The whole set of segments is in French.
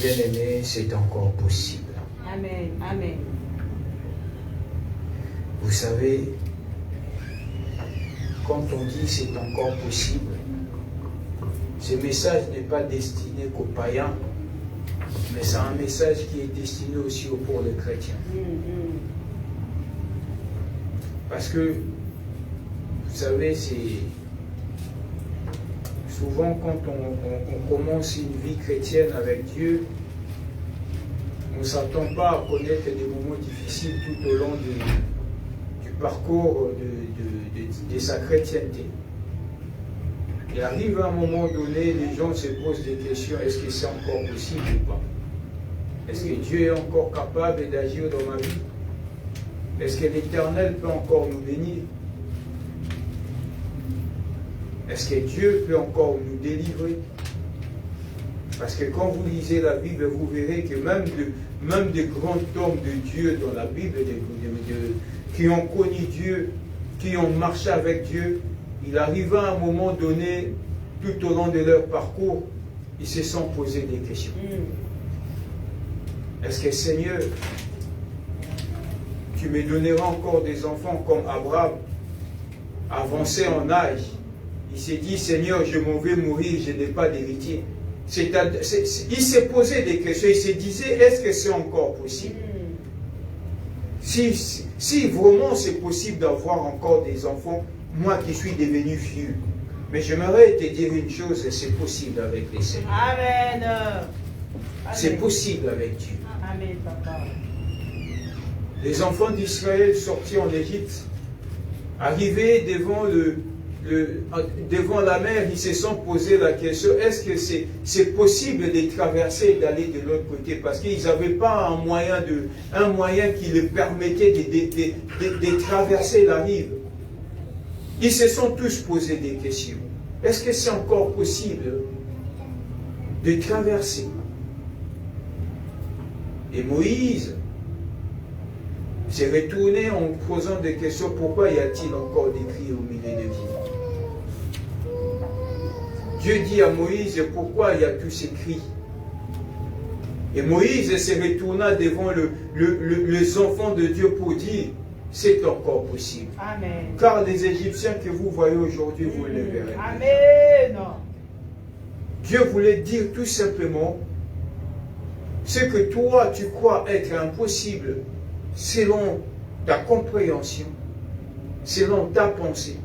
Bien-aimés, c'est encore possible. Amen. Amen. Vous savez, quand on dit c'est encore possible, ce message n'est pas destiné qu'aux païens, mais c'est un message qui est destiné aussi pour les chrétiens. Parce que, vous savez, c'est souvent quand on commence une vie chrétienne avec Dieu, on ne s'attend pas à connaître des moments difficiles tout au long du parcours de sa chrétienté. Il arrive à un moment donné, les gens se posent des questions, est-ce que c'est encore possible ou pas? Est-ce que Dieu est encore capable d'agir dans ma vie? Est-ce que l'Éternel peut encore nous bénir? Est-ce que Dieu peut encore nous délivrer? Parce que quand vous lisez la Bible, vous verrez que même des grands hommes de Dieu dans la Bible, qui ont connu Dieu, qui ont marché avec Dieu, il arriva à un moment donné, tout au long de leur parcours, ils se sont posés des questions. Est-ce que Seigneur, tu me donneras encore des enfants comme Abraham, avancé en âge? Il s'est dit, Seigneur, je m'en vais mourir, je n'ai pas d'héritier. Il s'est posé des questions, il se disait, est-ce que c'est encore possible? Si vraiment c'est possible d'avoir encore des enfants, moi qui suis devenu vieux. Mais j'aimerais te dire une chose, c'est possible avec les Seigneurs. Amen. C'est possible avec Dieu. Amen, papa. Les enfants d'Israël sortis en Égypte, arrivés devant la mer, ils se sont posé la question, est-ce que c'est possible de traverser et d'aller de l'autre côté? Parce qu'ils n'avaient pas un moyen qui leur permettait de traverser la rive. Ils se sont tous posé des questions. Est-ce que c'est encore possible de traverser? Et Moïse s'est retourné en posant des questions. Pourquoi y a-t-il encore des cris au milieu de vie? Dieu dit à Moïse, pourquoi il y a tous ces cris? Et Moïse se retourna devant les enfants de Dieu pour dire, c'est encore possible. Amen. Car les Égyptiens que vous voyez aujourd'hui, vous les verrez. Amen. Dieu voulait dire tout simplement, ce que toi tu crois être impossible, selon ta compréhension, selon ta pensée,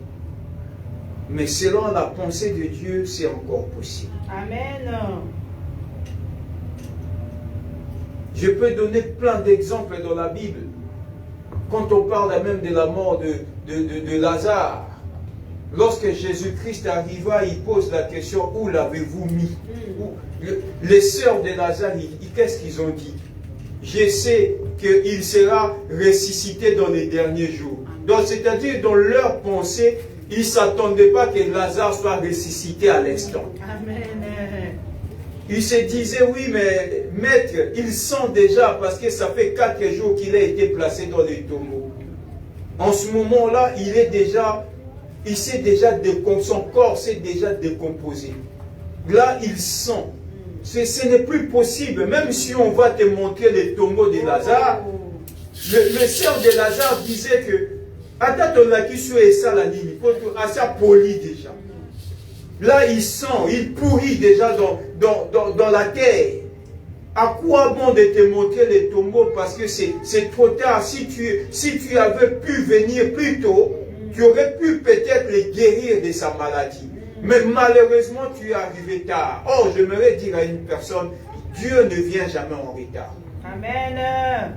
mais selon la pensée de Dieu, c'est encore possible. Amen. Je peux donner plein d'exemples dans la Bible. Quand on parle même de la mort de Lazare, lorsque Jésus-Christ arriva, il pose la question, où l'avez-vous mis? Les sœurs de Lazare, qu'est-ce qu'ils ont dit? Je sais qu'il sera ressuscité dans les derniers jours. Donc, c'est-à-dire, dans leur pensée, ils ne s'attendaient pas que Lazare soit ressuscité à l'instant. Amen. Ils se disaient, oui, mais maître, il sent déjà, parce que ça fait 4 jours qu'il a été placé dans les tombeaux. En ce moment-là, il s'est déjà décomposé, son corps s'est déjà décomposé. Là, il sent. Ce n'est plus possible. Même si on va te montrer les tombeaux de Lazare, le sœur de Lazare disait que, attends, on a qui sur ça la ligne, il faut assez poli déjà. Là, il sent, il pourrit déjà dans la terre. À quoi bon de te montrer les tombeaux? Parce que c'est trop tard. Si tu avais pu venir plus tôt, tu aurais pu peut-être les guérir de sa maladie. Mais malheureusement, tu es arrivé tard. Or, j'aimerais dire à une personne, Dieu ne vient jamais en retard. Amen.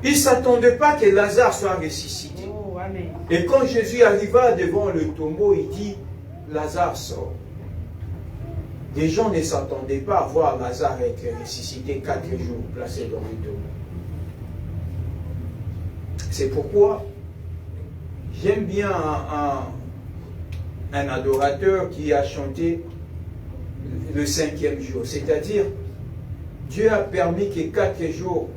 Il ne s'attendait pas que Lazare soit ressuscité. Oh, amen. Et quand Jésus arriva devant le tombeau, il dit, Lazare sort. Les gens ne s'attendaient pas à voir Lazare être ressuscité 4 jours, placé dans le tombeau. C'est pourquoi j'aime bien un adorateur qui a chanté le 5e jour. C'est-à-dire, Dieu a permis que 4 jours,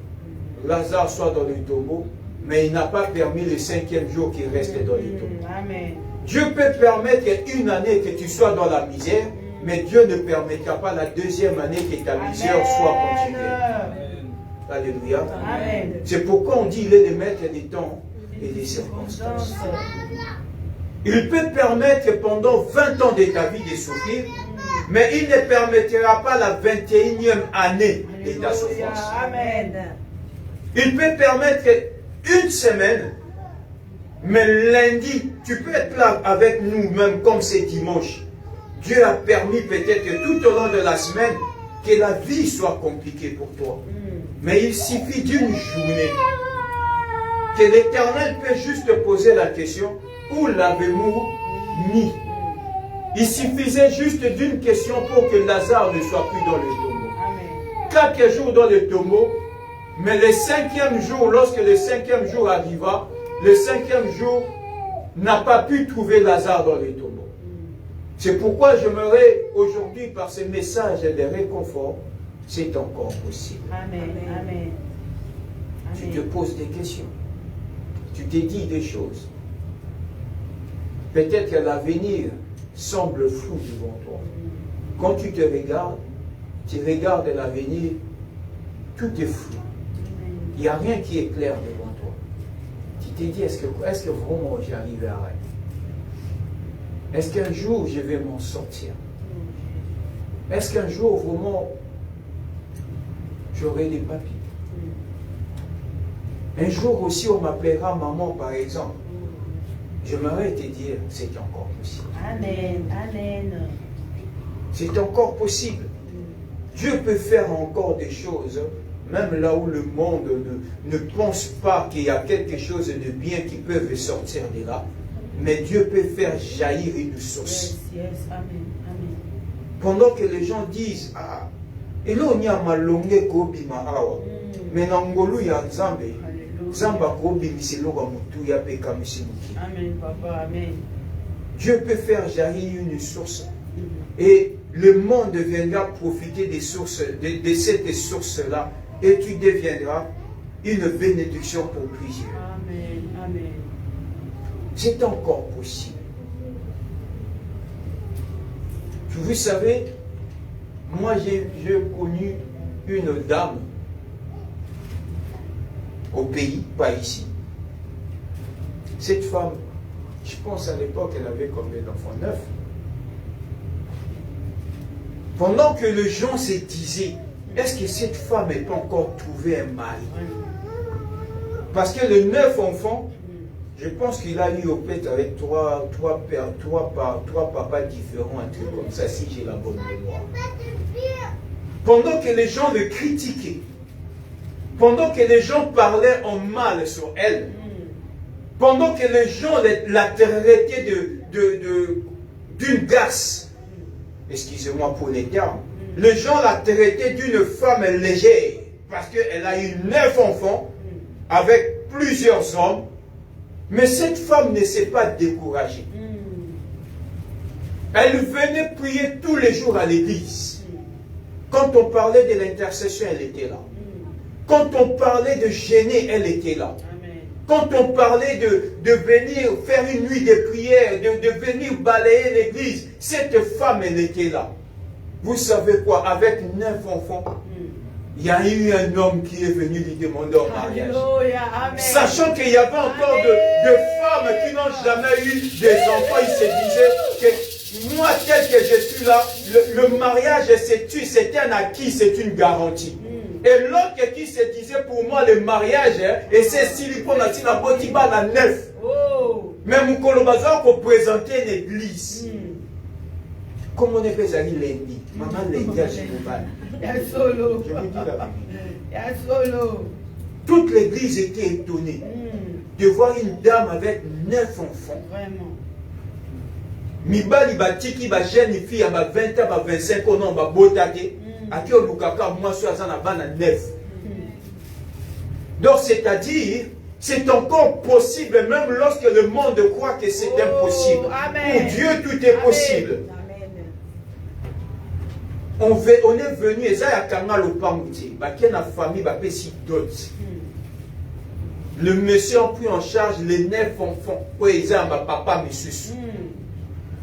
Lazare soit dans le tombeau, mais il n'a pas permis le 5e jour qu'il reste dans le tombeau. Amen. Dieu peut permettre une année que tu sois dans la misère, Mais Dieu ne permettra pas la deuxième année que ta misère soit continuée. Alléluia. C'est pourquoi on dit il est le maître des temps et des circonstances. Il peut permettre pendant 20 ans de ta vie de souffrir, mais il ne permettra pas la 21e année de ta souffrance. Il peut permettre une semaine, mais lundi, tu peux être là avec nous, même comme c'est dimanche. Dieu a permis peut-être tout au long de la semaine que la vie soit compliquée pour toi. Mais il suffit d'une journée que l'Éternel peut juste te poser la question, où l'avez-vous mis? Il suffisait juste d'une question pour que Lazare ne soit plus dans le tombeau. 4 jours dans le tombeau, mais le 5e jour, lorsque le 5e jour arriva, le 5e jour n'a pas pu trouver Lazare dans le tombeau. C'est pourquoi j'aimerais aujourd'hui, par ce message de réconfort, c'est encore possible. Amen. Amen. Tu te poses des questions. Tu te dis des choses. Peut-être que l'avenir semble flou devant toi. Quand tu regardes l'avenir, tout est flou. Il n'y a rien qui est clair devant toi. Tu te dis, est-ce que vraiment j'y arriverai? Est-ce qu'un jour je vais m'en sortir? Est-ce qu'un jour vraiment j'aurai des papiers? Un jour aussi on m'appellera maman par exemple. J'aimerais te dire, c'est encore possible. Amen. Amen. C'est encore possible. Dieu peut faire encore des choses, même là où le monde ne pense pas qu'il y a quelque chose de bien qui peut sortir de là. Mais Dieu peut faire jaillir une source. Yes, amen, amen. Pendant que les gens disent, ah, et là on y a malongé kobima awa, mais nangolu ya nzambe, zamba kobimi siloga mutu ya peka misimuki. Amen, papa, amen. Dieu peut faire jaillir une source. Et le monde viendra profiter des sources, de cette source-là, et tu deviendras une bénédiction pour plusieurs. Amen, amen. C'est encore possible. Vous savez, moi j'ai connu une dame au pays, pas ici. Cette femme, je pense à l'époque, elle avait combien d'enfants? 9. Pendant que les gens se disaient, est-ce que cette femme n'a pas encore trouvé un mari? Parce que les 9 enfants, je pense qu'il a eu au fait avec trois papas différents, un truc comme ça, si j'ai la bonne mémoire. Pendant que les gens le critiquaient, pendant que les gens parlaient en mal sur elle, pendant que les gens la traitaient d'une garce, excusez-moi pour les termes, les gens la traitaient d'une femme légère, parce qu'elle a eu 9 enfants, avec plusieurs hommes, mais cette femme ne s'est pas découragée. Elle venait prier tous les jours à l'église. Quand on parlait de l'intercession, elle était là. Quand on parlait de gêner, elle était là. Quand on parlait de venir faire une nuit de prière, de venir balayer l'église, cette femme, elle était là. Vous savez quoi? Avec 9 enfants, il y a eu un homme qui est venu lui demander en mariage. Sachant qu'il y avait encore de femmes qui n'ont jamais eu des enfants, ils se disaient que moi, tel que je suis là, le mariage, c'est un acquis, c'est une garantie. Et l'autre qui se disait pour moi le mariage, et c'est s'il prend la botiba la 9. Mais mon colobaza pour présenter l'église. Comme on est fait à lundi, maman lundi à Génoval. Je vous dis la vérité. Toute l'église était étonnée de voir une dame avec 9 enfants. Vraiment. Mibali batiki ba jeune fille à 20 ans, 25 ans, on va botater. Aki olukaka moi sur na bana 9. Donc c'est-à-dire, c'est encore possible même lorsque le monde croit que c'est impossible. Pour Dieu tout est possible. On est venu, et ça y a kangal au pamouti, qui est la famille, si d'autres. Le monsieur a pris en charge les 9 enfants, où ils ont papa, monsieur.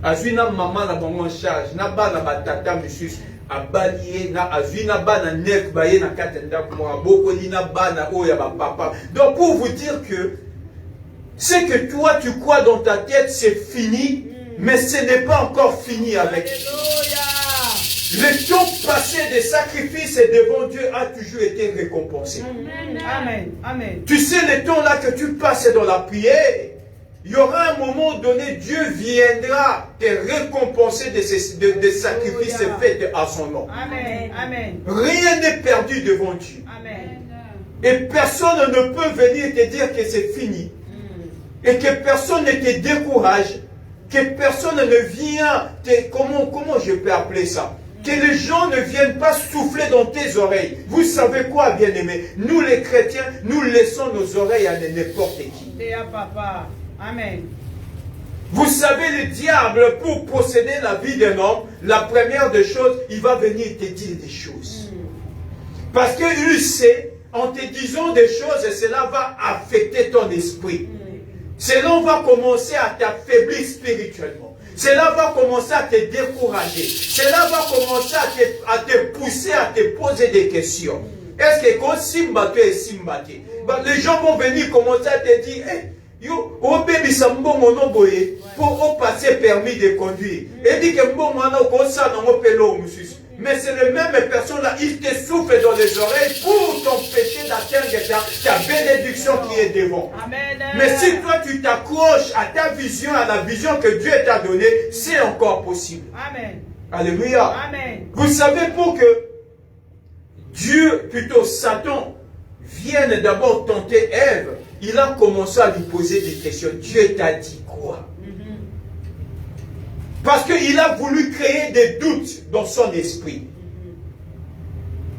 Azuina maman na bango en charge, na bana batata misusu abalié na azuina bana nek baye na katenda kwa bokoli na bana oya ba papa. Donc pour vous dire que c'est que toi tu crois dans ta tête c'est fini, mais ce n'est pas encore fini avec Alléluia. le temps passé des sacrifices et devant Dieu a toujours été récompensé. Amen. Amen. Tu sais le temps là que tu passes dans la prière, il y aura un moment donné, Dieu viendra te récompenser des sacrifices faits à son nom. Amen. Amen. Rien n'est perdu devant Dieu. Amen. Et personne ne peut venir te dire que c'est fini. Et que personne ne te décourage. Que personne ne vient te... Comment je peux appeler ça? Que les gens ne viennent pas souffler dans tes oreilles. Vous savez quoi, bien-aimés? Nous les chrétiens, nous laissons nos oreilles à n'importe qui. Et à papa. Amen. Vous savez, le diable, pour posséder la vie d'un homme, la première des choses, il va venir te dire des choses. Parce qu'il sait, en te disant des choses, cela va affecter ton esprit. Cela va commencer à t'affaiblir spirituellement. Cela va commencer à te décourager. Cela va commencer à te pousser à te poser des questions. Est-ce que quand Simbaté est Simbaté, les gens vont venir commencer à te dire, hey, yo, o baby sambo mono boye pour passer permis de conduire. Et dit que bon mono comme ça dans mon pelo monsieur. Mais c'est le même personne là, il te souffle dans les oreilles pour t'empêcher d'atteindre ta bénédiction qui est devant. Amen. Mais si toi tu t'accroches à ta vision, à la vision que Dieu t'a donnée, c'est encore possible. Amen. Alléluia. Amen. Vous savez, pour que Dieu, plutôt Satan, vienne d'abord tenter Ève, il a commencé à lui poser des questions. Dieu t'a dit quoi? Parce qu'il a voulu créer des doutes dans son esprit.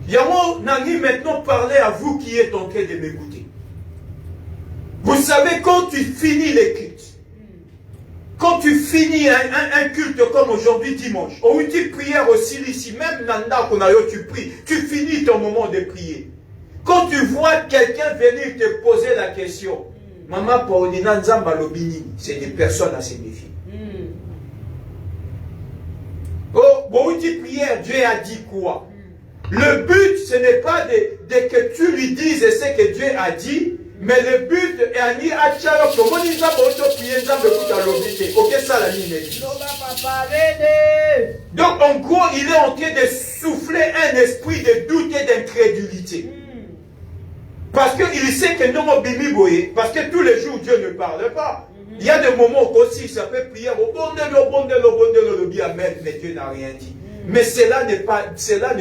Yamo Nani maintenant parler à vous qui êtes en train de m'écouter. Vous savez, quand tu finis les cultes, quand tu finis un culte comme aujourd'hui dimanche, ou une prière aussi ici, même Nanda Konayo, tu pries, tu finis ton moment de prier. Quand tu vois quelqu'un venir te poser la question, Maman Paulina Nzamba Lobini, c'est des personnes à se méfier. Oh, bon, tu prière, Dieu a dit quoi? Le but, ce n'est pas de que tu lui dises ce que Dieu a dit, mais le but est à dire à Tchalo, comment il va prier Nzamba Lobini? Ok, ça la ligne. Donc, en gros, il est en train de souffler un esprit de doute et d'incrédulité. Parce qu'il sait que non, parce que tous les jours Dieu ne parle pas. Il y a des moments aussi, ça peut prier au bon de bien, mais Dieu n'a rien dit. Mais cela ne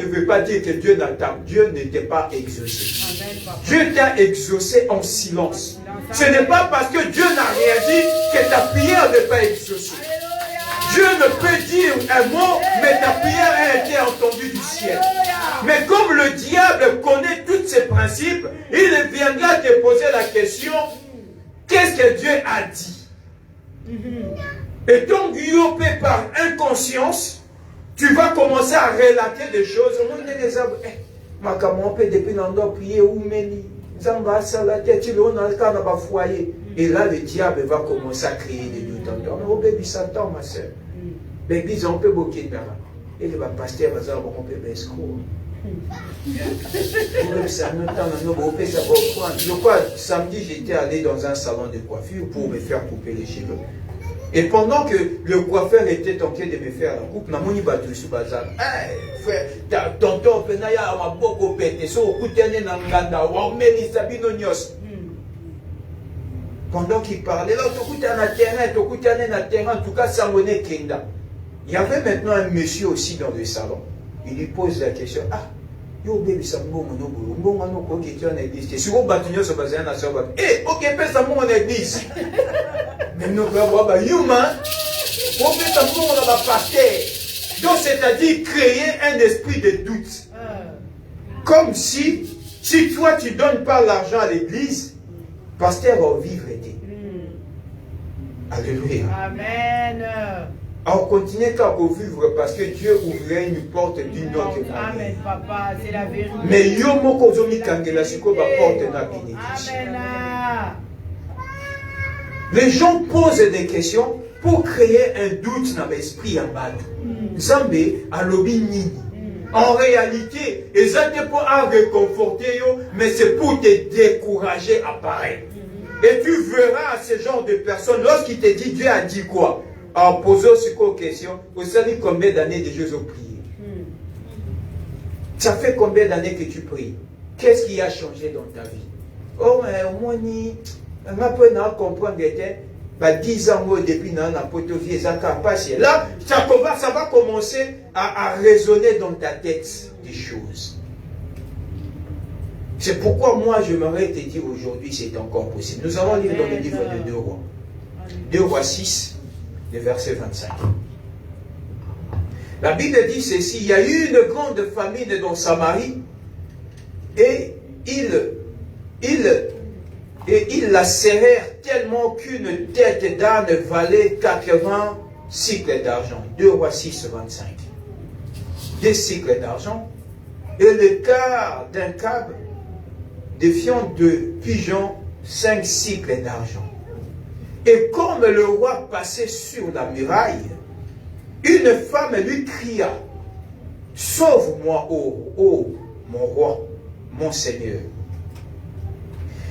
veut pas dire que Dieu ne t'est pas exaucé. Dieu t'a exaucé en silence. Ce n'est pas parce que Dieu n'a rien dit que ta prière n'est pas exaucée. Dieu ne peut dire un mot, mais ta prière a été entendue du ciel. Mais comme le diable connaît tous ces principes, il viendra te poser la question, qu'est-ce que Dieu a dit? Et donc, guillopé par inconscience, tu vas commencer à relater des choses. Et là, le diable va commencer à créer des doutes en toi. Oh, baby, Satan, ma soeur. Baby, ils ont peu beaucoup de mal. Et le pasteur va dire, on peut bien escroc. Je crois, samedi, j'étais allé dans un salon de coiffure pour me faire couper les cheveux. Et pendant que le coiffeur était en train de me faire la coupe, Namoni Batou sous bazar. Hey, frère, tonton Penaya m'a beaucoup pété. So, Koutene Nanganda, Wameli Sabino Nyos. Pendant qu'il parlait, là, terrain, en tout cas, Samone Kenda. Il y avait maintenant un monsieur aussi dans le salon. Il lui pose la question, ah, yo baby Sambo Monobo, Mbongano Koki, tu en église. Si vous battez sur bazar, eh, ok, fais ça mon église. Mais nous, humain, on fait ça pour la pasteur. Donc, c'est-à-dire créer un esprit de doute. Comme si toi, tu ne donnes pas l'argent à l'église, pasteur va vivre. Alléluia. Amen. On continue à vivre parce que Dieu ouvrait une porte d'une autre manière. Amen, papa, c'est la vérité. Mais yomo kozomi kangela siko ba porte na bénédiction. Amen. Les gens posent des questions pour créer un doute dans l'esprit en bas. Zambé a lobby nini. En réalité, ils étaient pour réconforter, mais c'est pour te décourager à pareil. Et tu verras ce genre de personnes, lorsqu'il te dit, Dieu a dit quoi? En posant cette question, vous savez combien d'années de Jésus ont prié? Ça fait combien d'années que tu pries? Qu'est-ce qui a changé dans ta vie? Oh, mais au moins, je peux comprendre que 10 ans depuis que là, ça va commencer à résonner dans ta tête des choses. C'est pourquoi moi, je m'aimerais te dire aujourd'hui, c'est encore possible. Nous allons lire dans le livre de 2 Rois. 2 Rois 6, le verset 25. La Bible dit ceci, il y a eu une grande famine dans Samarie et ils la serrèrent tellement qu'une tête d'âne valait 80 cycles d'argent. 2 Rois 6, 25. Des cycles d'argent et le quart d'un câble de viande de pigeon, 5 cycles d'argent. Et comme le roi passait sur la muraille, une femme lui cria, « Sauve-moi, ô mon roi, mon Seigneur. »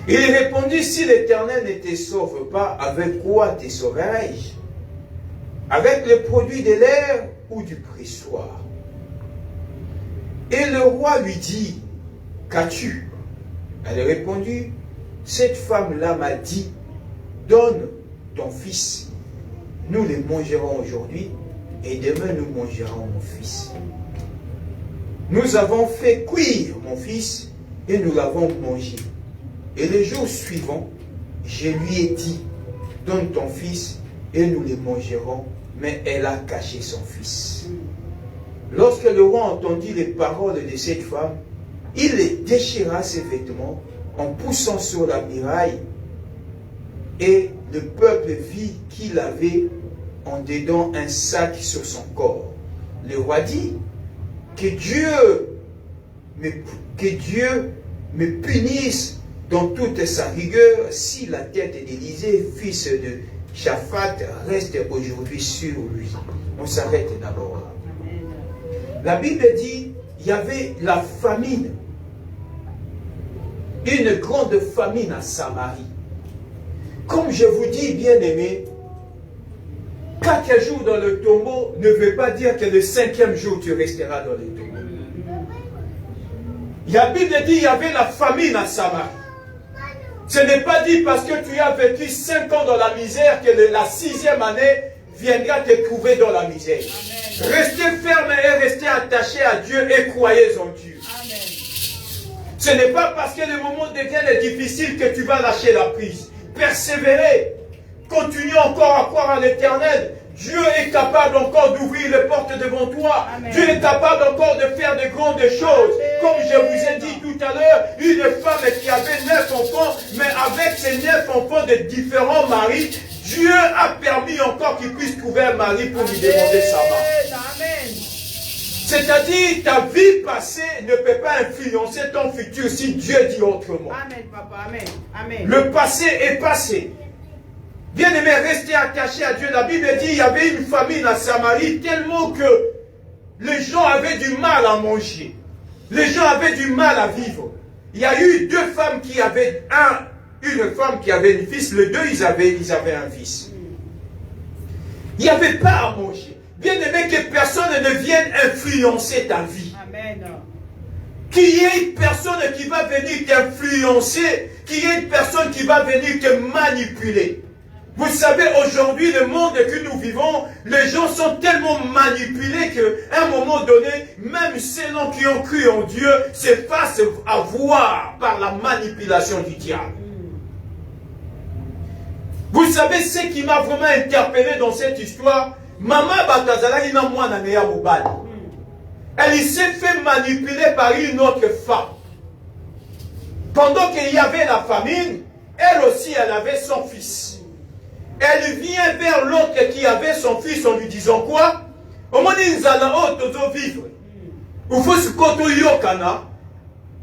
Il répondit, « Si l'Éternel ne te sauve pas, avec quoi te sauverai-je? Avec le produit de l'air ou du pressoir? » Et le roi lui dit, « Qu'as-tu? » Elle répondit, « Cette femme-là m'a dit, donne ton fils. Nous le mangerons aujourd'hui et demain nous mangerons mon fils. Nous avons fait cuire mon fils et nous l'avons mangé. Et le jour suivant, je lui ai dit, donne ton fils et nous le mangerons. Mais elle a caché son fils. » Lorsque le roi entendit les paroles de cette femme, il déchira ses vêtements en poussant sur la muraille et le peuple vit qu'il avait en dedans un sac sur son corps. Le roi dit, que Dieu me punisse dans toute sa rigueur si la tête d'Élisée, fils de Shaphat, reste aujourd'hui sur lui. On s'arrête d'abord. La Bible dit, il y avait la famine. Une grande famine à Samarie. Comme je vous dis, bien-aimés, 4 jours dans le tombeau ne veut pas dire que le 5e jour tu resteras dans le tombeau. La Bible dit qu'il y avait la famine à Samarie. Ce n'est pas dit parce que tu as vécu 5 ans dans la misère que la 6e année viendra te trouver dans la misère. Amen. Restez ferme et restez attaché à Dieu et croyez en Dieu. Amen. Ce n'est pas parce que le moment devient difficile que tu vas lâcher la prise. Persévérer. Continuez encore à croire en l'Éternel. Dieu est capable encore d'ouvrir les portes devant toi. Amen. Dieu est capable encore de faire de grandes choses. Amen. Comme je vous ai dit tout à l'heure, une femme qui avait 9 enfants, mais avec ces 9 enfants de différents maris, Dieu a permis encore qu'il puisse trouver un mari pour lui demander sa main. Amen. C'est-à-dire, ta vie passée ne peut pas influencer ton futur si Dieu dit autrement. Amen, papa. Amen. Amen. Le passé est passé. Bien-aimé, restez attachés à Dieu. La Bible dit qu'il y avait une famine à Samarie tellement que les gens avaient du mal à manger. Les gens avaient du mal à vivre. Il y a eu 2 femmes qui avaient une femme qui avait un fils, les 2 ils avaient un fils. Il n'y avait pas à manger. Bien-aimé, que personne ne vienne influencer ta vie. Amen. Qu'il y ait une personne qui va venir t'influencer, qu'il y ait une personne qui va venir te manipuler. Vous savez, aujourd'hui, le monde que nous vivons, les gens sont tellement manipulés qu'à un moment donné, même ceux qui ont cru en Dieu se fassent avoir par la manipulation du diable. Vous savez ce qui m'a vraiment interpellé dans cette histoire? Maman Batazala, il n'a moins d'années à Moubal. Elle s'est fait manipuler par une autre femme. Pendant qu'il y avait la famine, elle aussi, elle avait son fils. Elle vient vers l'autre qui avait son fils en lui disant quoi? Au moment où ils allons vivre,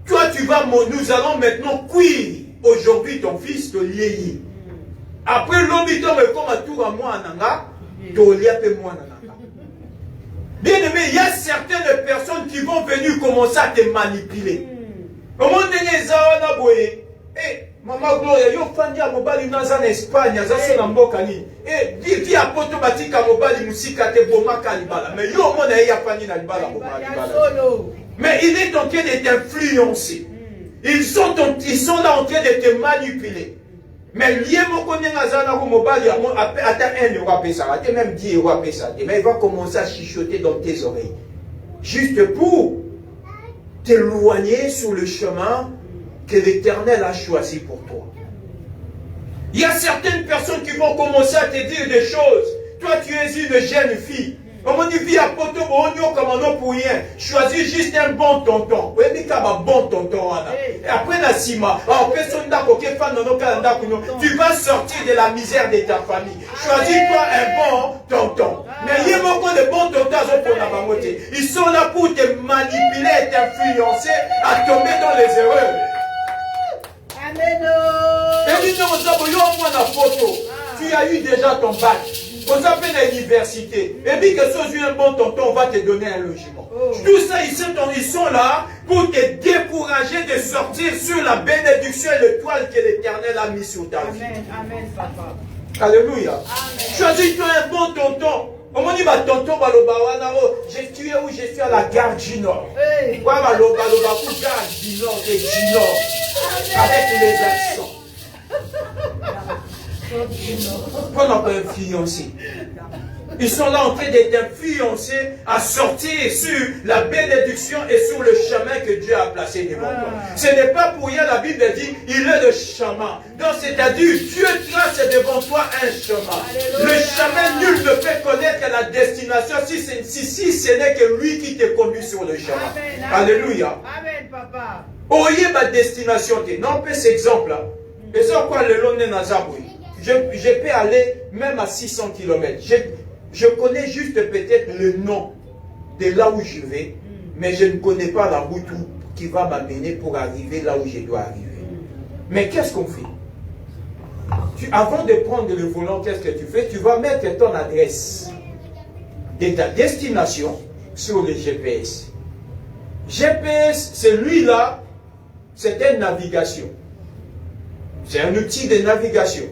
toi tu vas, nous allons maintenant cuire aujourd'hui ton fils de lié. Après l'homme comme un tour à moi, Bien aimé, il y a certaines personnes qui vont venir commencer à te manipuler. Au moment donné, Maman Gloria, yo fandi ya mobali naza na Espagne, aza na mboka nini. Di apoto batika mobali musika te bomaka libala. Mais yo mona ya fandi na libala mobali. Mais il est en train de t'influencer. Ils sont là en train de te manipuler. Mais lié moko nenga za na mobali ata 1 euro pesa, ata même 10 euros pesa. Mais il va commencer à chuchoter dans tes oreilles. Juste pour t'éloigner sur le chemin que l'Éternel a choisi pour toi. Il y a certaines personnes qui vont commencer à te dire des choses. Toi, tu es une jeune fille. On dit, vie à poto, pour rien. Choisis juste un bon tonton. Bon tonton. Et après, tu vas sortir de la misère de ta famille. Choisis-toi un bon tonton. Mais il y a beaucoup de bons tontons. Ils sont là pour te manipuler et t'influencer à tomber dans les erreurs. Tu as eu déjà ton bac. On appelle à l'université. Et puis que si tu es un bon tonton, on va te donner un logement. Tout ça, ils sont là pour te décourager de sortir sur la bénédiction et l'étoile que l'Éternel a mis sur ta vie. Amen, papa. Alléluia. Choisis-toi un bon tonton. On m'a dit, tonton, je suis où? Je suis à la gare du Nord. Gare du Nord, du Nord. Avec les accents. Qu'on n'a pas influencé. Ils sont là en train de t'influencer à sortir sur la bénédiction et sur le chemin que Dieu a placé devant toi. Ce n'est pas pour rien, la Bible dit, il est le chemin. Donc c'est-à-dire, Dieu trace devant toi un chemin. Alléluia. Le chemin, nul ne peut connaître la destination si ce n'est que lui qui te conduit sur le chemin. Amen, Alléluia. Amen, papa. Oyez ma destination. Non, on peut cet exemple-là. Et ça, quoi, le long de Nazaboui. Je peux aller même à 600 km. Je connais juste peut-être le nom de là où je vais, mais je ne connais pas la route qui va m'amener pour arriver là où je dois arriver. Mais qu'est-ce qu'on fait? Avant de prendre le volant, qu'est-ce que tu fais? Tu vas mettre ton adresse de ta destination sur le GPS. GPS, celui-là, c'est une navigation. C'est un outil de navigation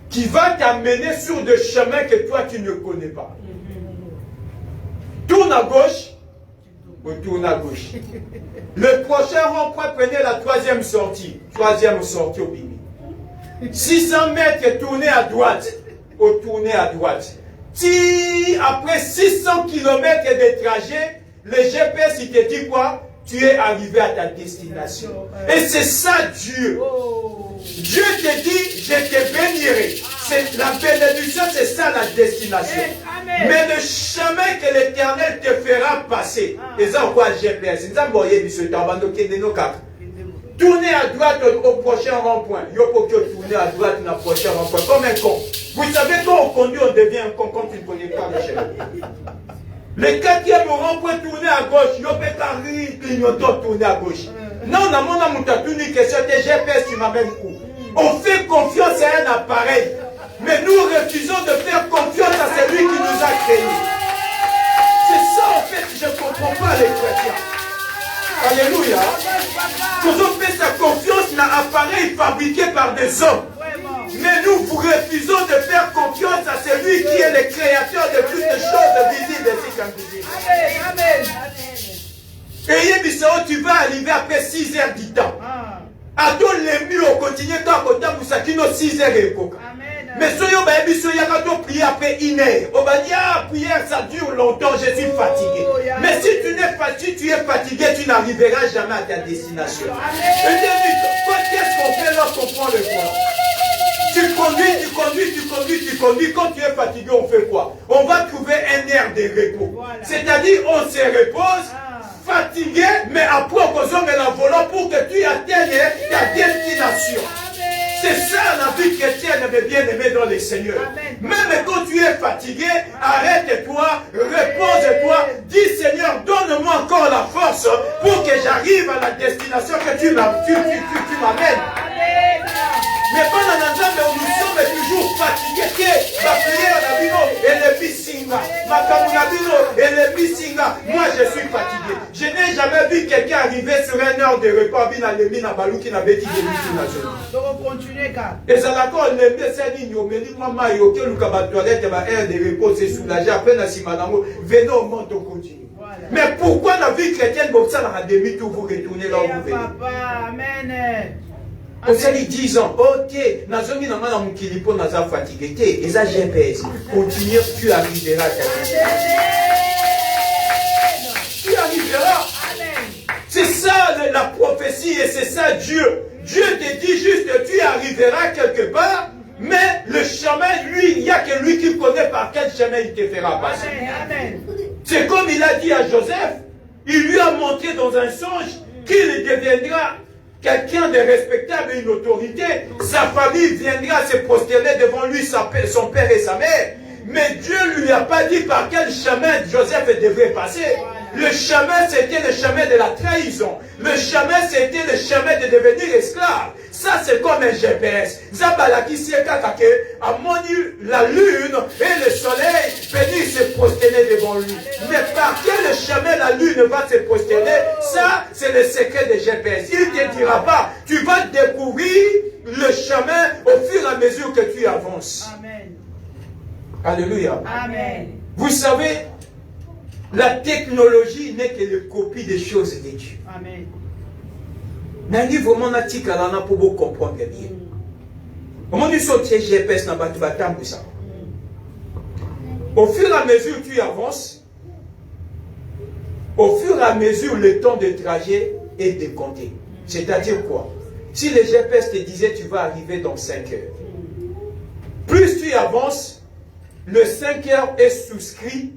qui va t'amener sur des chemins que toi tu ne connais pas. Tourne à gauche, ou tourne à gauche. Le prochain rond-point, prenez la 3e sortie. 3e sortie au Bimi. 600 mètres, tournez à droite, ou tournez à droite. Si après 600 km de trajet, le GPS il te dit quoi? Tu es arrivé à ta destination. Et c'est ça Dieu. Dieu te dit, je te bénirai. La bénédiction, c'est ça la destination. Amen. Mais le chemin que l'Éternel te fera passer, et ça quoi GPS, tournez à droite au prochain rond-point. Il faut que tu tournes à droite au prochain rond-point. Comme un con. Vous savez, quand on conduit, on devient un con quand tu ne connais pas le chemin. Le 4e rond-point, tourner à gauche. Il faut que tourner à gauche. Non, non, mon tatouni, question de GPS, tu m'amènes où? On fait confiance à un appareil. Mais nous refusons de faire confiance à celui qui nous a créés. C'est ça en fait que je ne comprends pas les chrétiens. Alléluia. Nous avons fait sa confiance dans un appareil fabriqué par des hommes. Mais nous vous refusons de faire confiance à celui qui est le créateur de toutes les choses visibles et invisibles. Amen. Et tu vas arriver après 6 heures du temps. À toi les mieux au quotidien quand on t'a moussaki nos 6 heures et coca. Mais si on prier après 1 heure, on va dire prière ça dure longtemps, je suis fatigué. Mais si tu es fatigué, tu n'arriveras jamais à ta destination. Qu'est-ce qu'on fait lorsqu'on prend le volant? Tu conduis. Quand tu es fatigué, on fait quoi? On va trouver un air de repos. Voilà. C'est-à-dire, on se repose, fatigué, mais après, on consomme le volant pour que tu atteignes ta destination. C'est ça la vie chrétienne, mes bien-aimés dans le Seigneur. Amen. Même quand tu es fatigué, arrête-toi, repose-toi, dis Seigneur, donne-moi encore la force pour que j'arrive à la destination que tu m'amènes. Mais pendant l'ensemble, nous sommes toujours fatigués. La prière, la vie, et heure de repas, bina lemi na baluki na beti de bitu na zone. Donc continuer ka. Et ça d'accord, lembe c'est dit nyomeli mama yoke luka ba toilette ba air de repos c'est soulagé après na simanango venez au monde on continue. Mais pourquoi la vie chrétienne comme ça la demi tout vous retournez là où vous venez? Papa, amen. On s'est dit 10 ans, ok, Nazomi n'a pas mon kilipo n'a pas fatigué, et ça GPS, continue, tu arriveras. Tu arriveras. C'est ça la prophétie et c'est ça Dieu. Dieu te dit juste que tu arriveras quelque part, mais le chemin, lui, il n'y a que lui qui connaît par quel chemin il te fera passer. C'est comme il a dit à Joseph, il lui a montré dans un songe qu'il deviendra quelqu'un de respectable et une autorité, sa famille viendra se prosterner devant lui, son père et sa mère. Mais Dieu ne lui a pas dit par quel chemin Joseph devrait passer. Le chemin, c'était le chemin de la trahison. Le chemin, c'était le chemin de devenir esclave. Ça, c'est comme un GPS. Zabalaki Siekakake a moni la lune et le soleil venir se prosterner devant lui. Mais par quel chemin la lune va se prosterner? Ça, c'est le secret de GPS. Il ne te dira pas. Tu vas découvrir le chemin au fur et à mesure que tu avances. Amen. Alléluia. Amen. Vous savez, la technologie n'est que la copie des choses de Dieu. Amen. Mais vraiment, on pour vous comprendre bien. Comment nous sommes GPS dans le bâtiment pour ça? Au fur et à mesure que tu avances, au fur et à mesure le temps de trajet est décompté. C'est-à-dire quoi? Si le GPS te disait tu vas arriver dans 5 heures, plus tu avances, le 5 heures est souscrit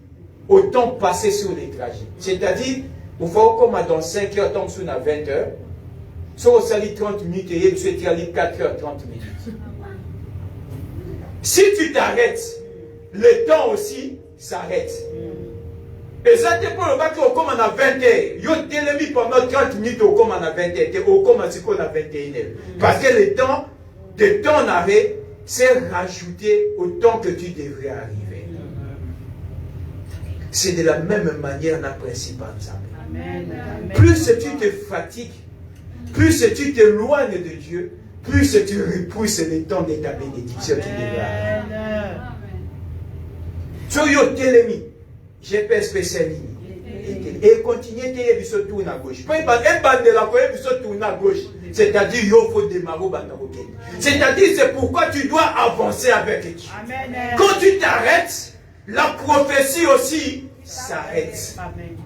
au temps passé sur les trajets. C'est-à-dire, vous voyez comme dans 5 heures, tant que sur 20 heures, sur au sali 30 minutes et vous êtes allé 4 heures 30 minutes. Si tu t'arrêtes, le temps aussi s'arrête. Et ça te pour le bac au comme on a 20 heures. Yo t'es pendant 30 minutes au comme on a 20 heures. Au comme on a 21 heures. Parce que le temps de ton arrêt, c'est rajouté au temps que tu devrais arriver. C'est de la même manière dans le principe ensemble. Plus tu te fatigues, plus tu t'éloignes de Dieu, plus tu repousses le temps de ta bénédiction qui devrait arriver. So yo telemi, GPS spécial et continuez de se tourner à gauche. Pas un bande de la colère se tourner à gauche. C'est-à-dire il faut démarrer au bandaroké. C'est-à-dire c'est pourquoi tu dois avancer avec Dieu. Quand tu t'arrêtes, la prophétie aussi s'arrête. Amen.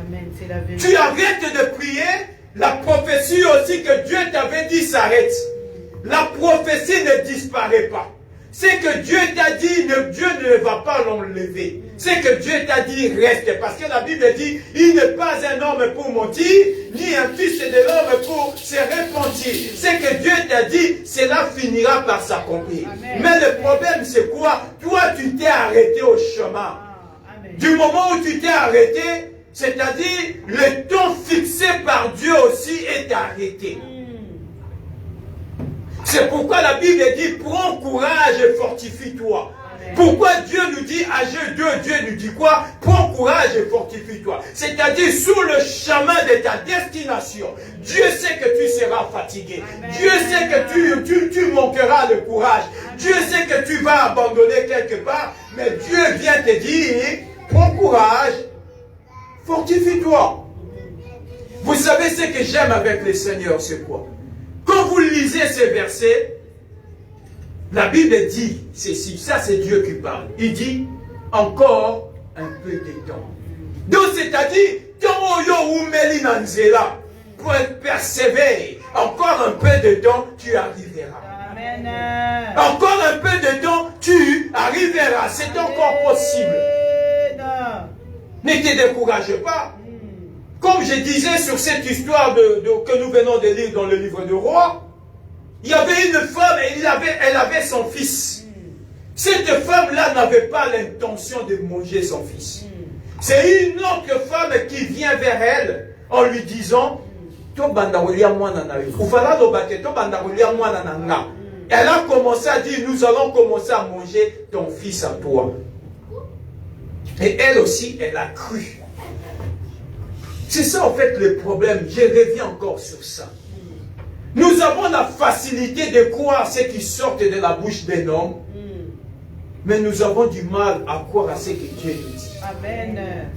Amen. C'est la vérité. Tu arrêtes de prier, la prophétie aussi que Dieu t'avait dit s'arrête. La prophétie ne disparaît pas. C'est que Dieu t'a dit, Dieu ne va pas l'enlever. C'est que Dieu t'a dit reste. Parce que la Bible dit, il n'est pas un homme pour mentir, ni un fils de l'homme pour se repentir. C'est que Dieu t'a dit, cela finira par s'accomplir. Mais le problème c'est quoi? Toi tu t'es arrêté au chemin. Du moment où tu t'es arrêté, c'est-à-dire le temps fixé par Dieu aussi est arrêté. C'est pourquoi la Bible dit, prends courage et fortifie-toi. Pourquoi Dieu nous dit, Ageu 2, Dieu nous dit quoi? Prends courage et fortifie-toi. C'est-à-dire, sur le chemin de ta destination, Dieu sait que tu seras fatigué. Amen. Dieu sait que tu manqueras de courage. Dieu sait que tu vas abandonner quelque part. Mais Dieu vient te dire, prends courage, fortifie-toi. Vous savez ce que j'aime avec le Seigneur, c'est quoi? Quand vous lisez ces versets, la Bible dit ceci, ça c'est Dieu qui parle. Il dit, encore un peu de temps. Donc c'est-à-dire, pour persévérer, encore un peu de temps, tu arriveras. Amen. Encore un peu de temps, tu arriveras. C'est encore possible. Ne te décourage pas. Comme je disais sur cette histoire que nous venons de lire dans le livre de Rois, il y avait une femme et elle avait son fils. Cette femme-là n'avait pas l'intention de manger son fils. C'est une autre femme qui vient vers elle en lui disant, elle a commencé à dire, nous allons commencer à manger ton fils à toi. Et elle aussi, elle a cru. C'est ça en fait le problème. Je reviens encore sur ça. Nous avons la facilité de croire ce qui sort de la bouche d'un homme. Mais nous avons du mal à croire à ce que Dieu nous dit. Amen.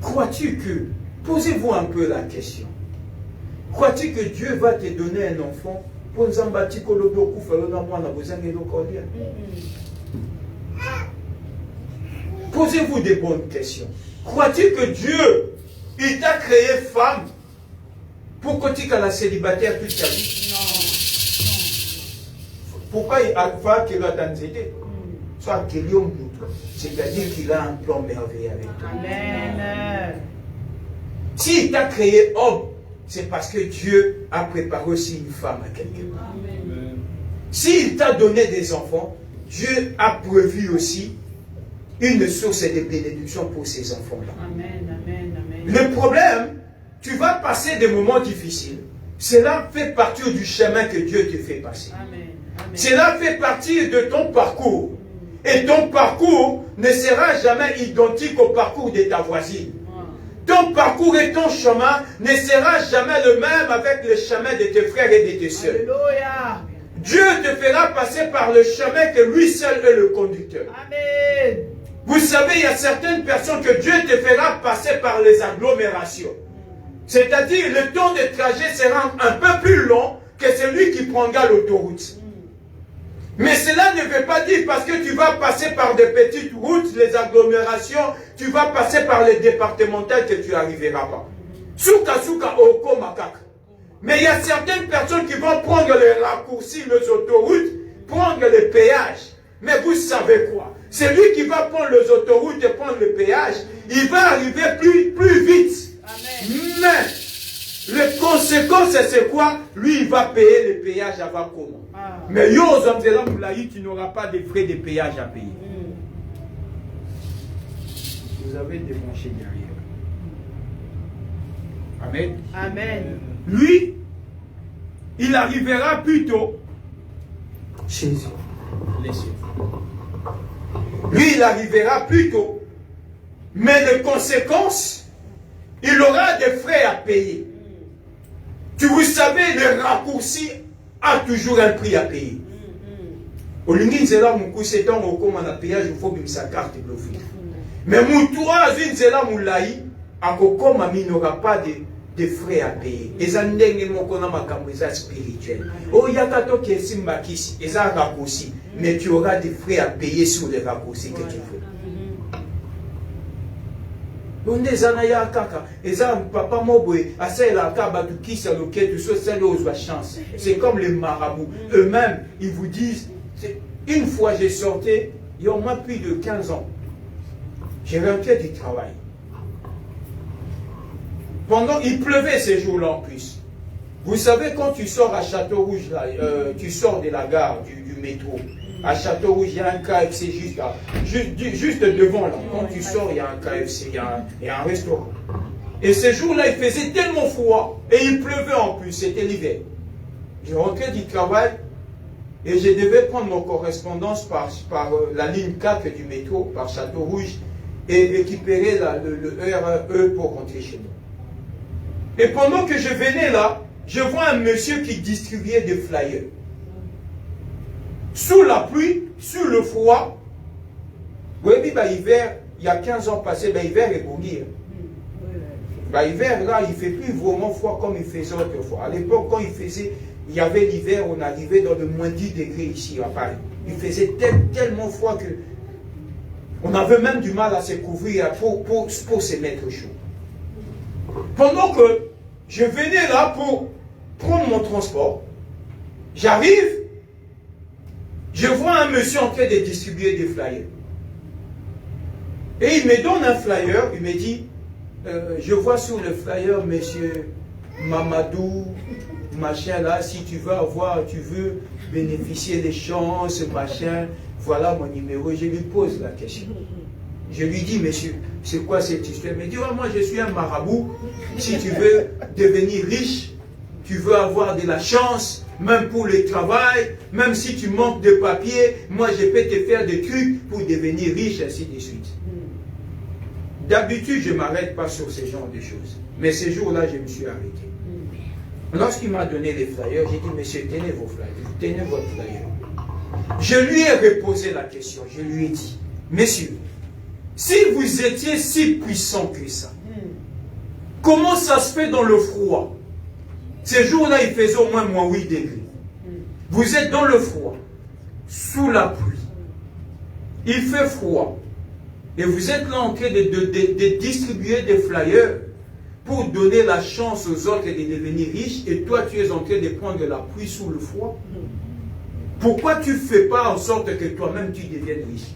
Crois-tu que, posez-vous un peu la question, crois-tu que Dieu va te donner un enfant pour nous embâtir que l'autre coup fait le nom à besoin de l'autre? Posez-vous des bonnes questions. Crois-tu que Dieu, il t'a créé femme pour que tu sois la célibataire toute ta vie? Non. Pourquoi il a fait qu'il a tant d'idées? Soit qu'il y a un doute. C'est-à-dire qu'il a un plan merveilleux avec toi. Amen. S'il t'a créé homme, c'est parce que Dieu a préparé aussi une femme à quelqu'un. S'il t'a donné des enfants, Dieu a prévu aussi une source de bénédiction pour ces enfants-là. Amen, amen, amen. Le problème, tu vas passer des moments difficiles. Cela fait partie du chemin que Dieu te fait passer. Amen, amen. Cela fait partie de ton parcours. Et ton parcours ne sera jamais identique au parcours de ta voisine. Ton parcours et ton chemin ne sera jamais le même avec le chemin de tes frères et de tes soeurs. Alléluia. Dieu te fera passer par le chemin que lui seul est le conducteur. Amen. Vous savez, il y a certaines personnes que Dieu te fera passer par les agglomérations. C'est-à-dire, le temps de trajet sera un peu plus long que celui qui prendra l'autoroute. Mais cela ne veut pas dire parce que tu vas passer par des petites routes, les agglomérations, tu vas passer par les départementales que tu n'arriveras pas. Souka souka oko makaka. Mais il y a certaines personnes qui vont prendre les raccourcis, les autoroutes, prendre les péages. Mais vous savez quoi? Celui qui va prendre les autoroutes et prendre le péage, il va arriver plus vite. Amen. Mais les conséquences, c'est quoi? Lui, il va payer le péage avant comment? Mais yo, tu n'auras pas de frais de péage à payer. Vous avez débranché derrière. Amen. Amen. Lui, il arrivera plus tôt chez lui, il arrivera plus tôt. Mais les conséquences, il aura des frais à payer. Vous savez, le raccourci a toujours un prix à payer. Au Lingin Zela Moukou, c'est un recours à péage, il faut que sa carte bloquée. Mais Moutoua, Zin Zela Moulaï, à Kokoma, il n'aura pas de frais à payer. Et ça n'est pas spirituel. Oh, il y a un qui est simbakisi, et ça raccourci. Mais tu auras des frais à payer sur les raccourcis que tu fais. On est zanaya kaka, et ça, papa Mobwe, à celle là, qui s'est loqué, tout ça, c'est la chance. C'est comme les marabouts. Eux-mêmes, ils vous disent, une fois j'ai sorti, il y a au moins plus de 15 ans, j'ai rentré du travail. Pendant, il pleuvait ces jours-là en plus. Vous savez, quand tu sors à Château-Rouge, là, tu sors de la gare, du métro. À Château-Rouge, il y a un KFC juste là. Juste devant là. Quand tu sors, il y a un KFC, il y a un restaurant. Et ce jour-là, il faisait tellement froid. Et il pleuvait en plus, c'était l'hiver. Je rentrais du travail et je devais prendre mon correspondance par la ligne 4 du métro, par Château-Rouge, et récupérer le RE pour rentrer chez moi. Et pendant que je venais là, je vois un monsieur qui distribuait des flyers. Sous la pluie, sous le froid. Vous voyez, l'hiver, il y a 15 ans passés, l'hiver est bouillir. L'hiver, là, il ne fait plus vraiment froid comme il faisait autrefois. À l'époque, quand il y avait l'hiver, on arrivait dans le moins 10 degrés ici à Paris. Il faisait tellement froid que on avait même du mal à se couvrir pour se mettre chaud. Pendant que je venais là pour prendre mon transport, j'arrive, je vois un monsieur en train de distribuer des flyers. Et il me donne un flyer, il me dit, je vois sur le flyer, monsieur Mamadou, machin là, si tu veux bénéficier des chances, machin, voilà mon numéro. Je lui pose la question. Je lui dis, monsieur, c'est quoi cette histoire? Il me dit, oh, moi je suis un marabout, si tu veux devenir riche, tu veux avoir de la chance, même pour le travail, même si tu manques de papier, moi je peux te faire des trucs pour devenir riche, ainsi de suite. D'habitude, je ne m'arrête pas sur ce genre de choses. Mais ce jour-là, je me suis arrêté. Lorsqu'il m'a donné les flyers, j'ai dit, monsieur, tenez vos flyers, tenez votre flyer. Je lui ai reposé la question, je lui ai dit, messieurs, si vous étiez si puissant que ça, comment ça se fait dans le froid? Ces jours-là, il faisait au moins -8 degrés. Vous êtes dans le froid, sous la pluie. Il fait froid. Et vous êtes là en train de distribuer des flyers pour donner la chance aux autres de devenir riches. Et toi, tu es en train de prendre la pluie sous le froid. Pourquoi tu ne fais pas en sorte que toi-même tu deviennes riche?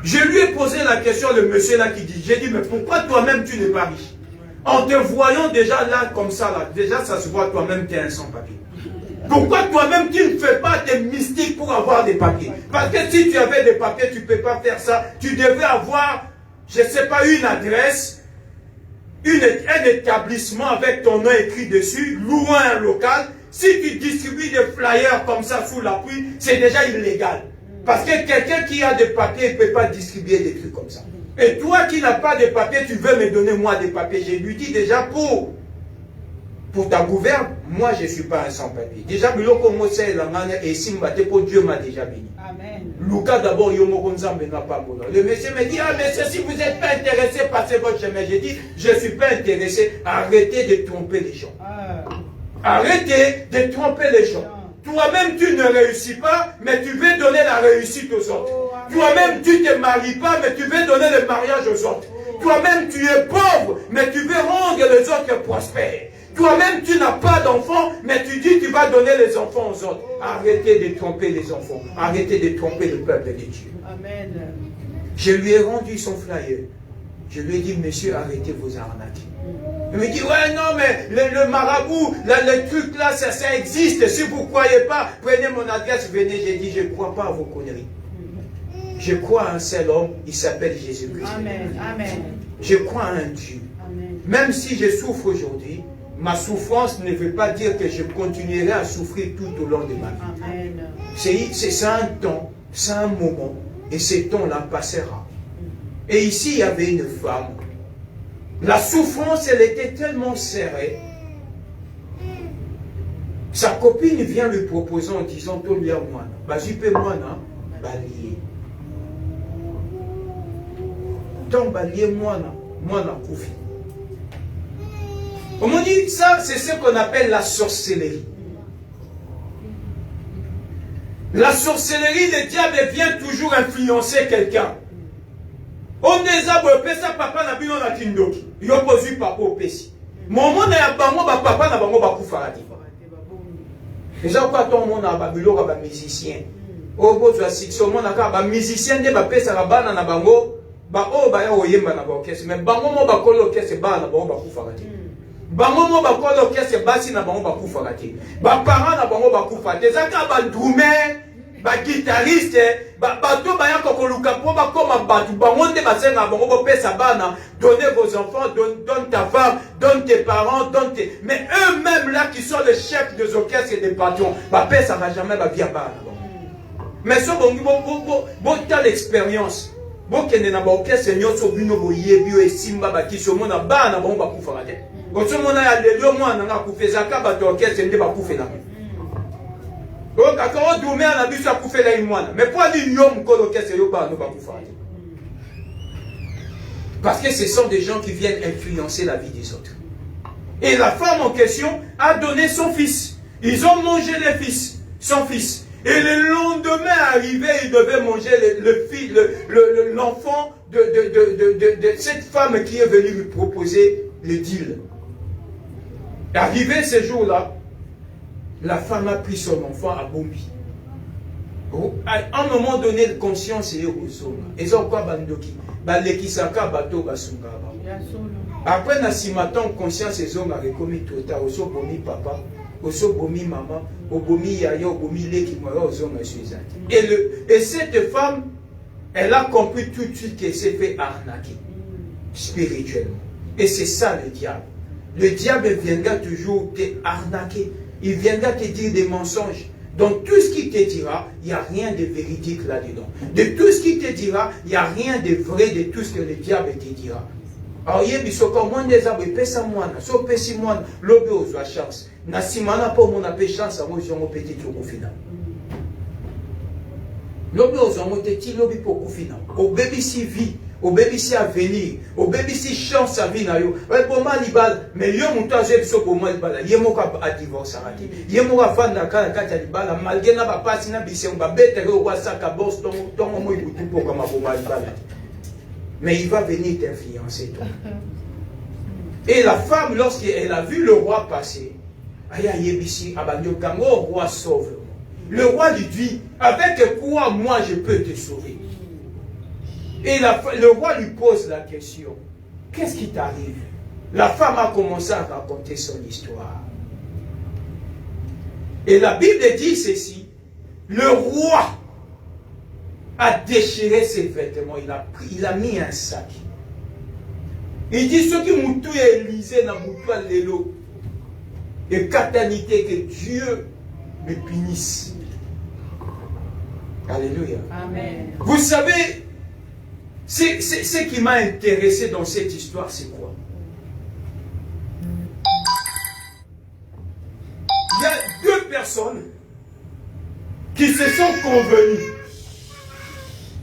Je lui ai posé la question, le monsieur là qui dit, j'ai dit, mais pourquoi toi-même tu n'es pas riche? En te voyant déjà là, comme ça, là, déjà ça se voit, toi-même tu es un sans-papier. Pourquoi toi-même tu ne fais pas des mystiques pour avoir des papiers? Parce que si tu avais des papiers, tu ne peux pas faire ça. Tu devais avoir, je ne sais pas, une adresse, un établissement avec ton nom écrit dessus, louer un local. Si tu distribues des flyers comme ça sous la pluie, c'est déjà illégal. Parce que quelqu'un qui a des papiers ne peut pas distribuer des trucs comme ça. Et toi qui n'as pas de papiers, tu veux me donner moi des papiers. Je lui dis déjà pour ta gouverne, moi je ne suis pas un sans-papier. Déjà, Dieu m'a déjà béni. Amen. Lucas d'abord, le monsieur me dit, ah monsieur, si vous n'êtes pas intéressé, passez votre chemin. J'ai dit, je ne suis pas intéressé, arrêtez de tromper les gens. Arrêtez de tromper les gens. Toi-même, tu ne réussis pas, mais tu veux donner la réussite aux autres. Toi-même, tu ne te maries pas, mais tu veux donner le mariage aux autres. Toi-même, tu es pauvre, mais tu veux rendre les autres prospères. Toi-même, tu n'as pas d'enfants, mais tu dis que tu vas donner les enfants aux autres. Arrêtez de tromper les enfants. Arrêtez de tromper le peuple de Dieu. Amen. Je lui ai rendu son flyer. Je lui ai dit, monsieur, arrêtez vos arnaques. Il me dit, ouais, non, mais le marabout, le truc là, ça existe. Si vous ne croyez pas, prenez mon adresse, venez. J'ai dit, je ne crois pas à vos conneries. Je crois à un seul homme, il s'appelle Jésus-Christ. Amen. Amen. Je crois à un Dieu. Amen. Même si je souffre aujourd'hui, ma souffrance ne veut pas dire que je continuerai à souffrir tout au long de ma vie. Amen. C'est un temps, c'est un moment, et ce temps-là passera. Et ici, il y avait une femme. La souffrance, elle était tellement serrée. Sa copine vient lui proposer en disant, Tolia Moana, Bazupe Moana, Balié. Tant Balié Moana, Moana Koufi. On m'a dit, ça, c'est ce qu'on appelle la sorcellerie. La sorcellerie, le diable vient toujours influencer quelqu'un. On les a ça papa na bino na kindoki. Yo pozu papa opesi. Momo na ya bango ba papa na bango ba kufarati. Déjà quoi ton monde na ba biloko ba musicien. O bozo asixo mona ka ba musicien de ba pesa ka bana na bango ba o ba ya oyemba na ba orchestre mais bango mo ba kolo orchestre bana na bango ba kufarati. Bango mo ba kolo orchestre basi na bango ba kufarati. Ba parents na bango ba kufarati. Zaka ba drummer ba guitariste bato baya kokoluka po bakoma batu bango nde basenga bango bopesa bana, donnez vos enfants, donne ta femme, donne tes parents, mais eux-mêmes là qui sont les chefs des orchestres et des patrons, bapesa va jamais ba via bana. Mais so bongi bo ta l'expérience. Bo kende na ba orchestre nyoso bino boyebi o esimba bakiso mona bana bango bakufa te. Oso mona ya lelo mwana nga kufezaka bato orchestre nde bakufela. Mais pourquoi dire parce que ce sont des gens qui viennent influencer la vie des autres. Et la femme en question a donné son fils. Ils ont mangé son fils. Et le lendemain arrivé, il devait manger l'enfant de cette femme qui est venue lui proposer le deal. Arrivé ce jour-là, la femme a pris son enfant à Bombi. À un moment donné, la conscience est au zone. Et ont quoi bandoki? Balekisaka bato basunga. Après Nasimatan, conscience est zone a recommis tout à oso bomi papa, oso bomi maman, obomi yaya, obomi leki moya ozone suizan. Et cette femme, elle a compris tout de suite qu'elle s'est fait arnaquer spirituellement. Et c'est ça le diable. Le diable viendra toujours te arnaquer. Il viendra te dire des mensonges. Dans tout ce qu'il te dira, il n'y a rien de véridique là-dedans. De tout ce qu'il te dira, il n'y a rien de vrai de tout ce que le diable te dira. Alors, il y a des gens des arbres, ils ça moi, so pesi moi, l'obé aux chance. Na simana pas mon appel chance à moi, j'ai mon petit au final. L'obé aux hommes, t'es l'obé pour au final. Au bébé si vie, au bébé si avenir, au bébé si chance à vie na yo. Ouais, pour moi, libal, mais yo mon temps, j'ai besoin pour moi, libal. Il y a mon cap à divorce arrêté. Il y a mon affaire dans la carte à libal, malgré n'a pas passé na bise, on va bête au roi sac à boss, ton moi, il tout pour comme pour moi, libal. Mais il va venir t'influencer, toi. Et la femme, lorsqu'elle a vu le roi passer, roi sauve-moi. Le roi lui dit, avec quoi moi je peux te sauver? Et le roi lui pose la question, qu'est-ce qui t'arrive? La femme a commencé à raconter son histoire. Et la Bible dit ceci, le roi a déchiré ses vêtements, il a mis un sac. Il dit, ceux qui m'ont tout Élisée dans mon toit l'élo, et catanité que Dieu me punisse. Alléluia. Amen. Vous savez, ce qui m'a intéressé dans cette histoire, c'est quoi? Il y a deux personnes qui se sont convenues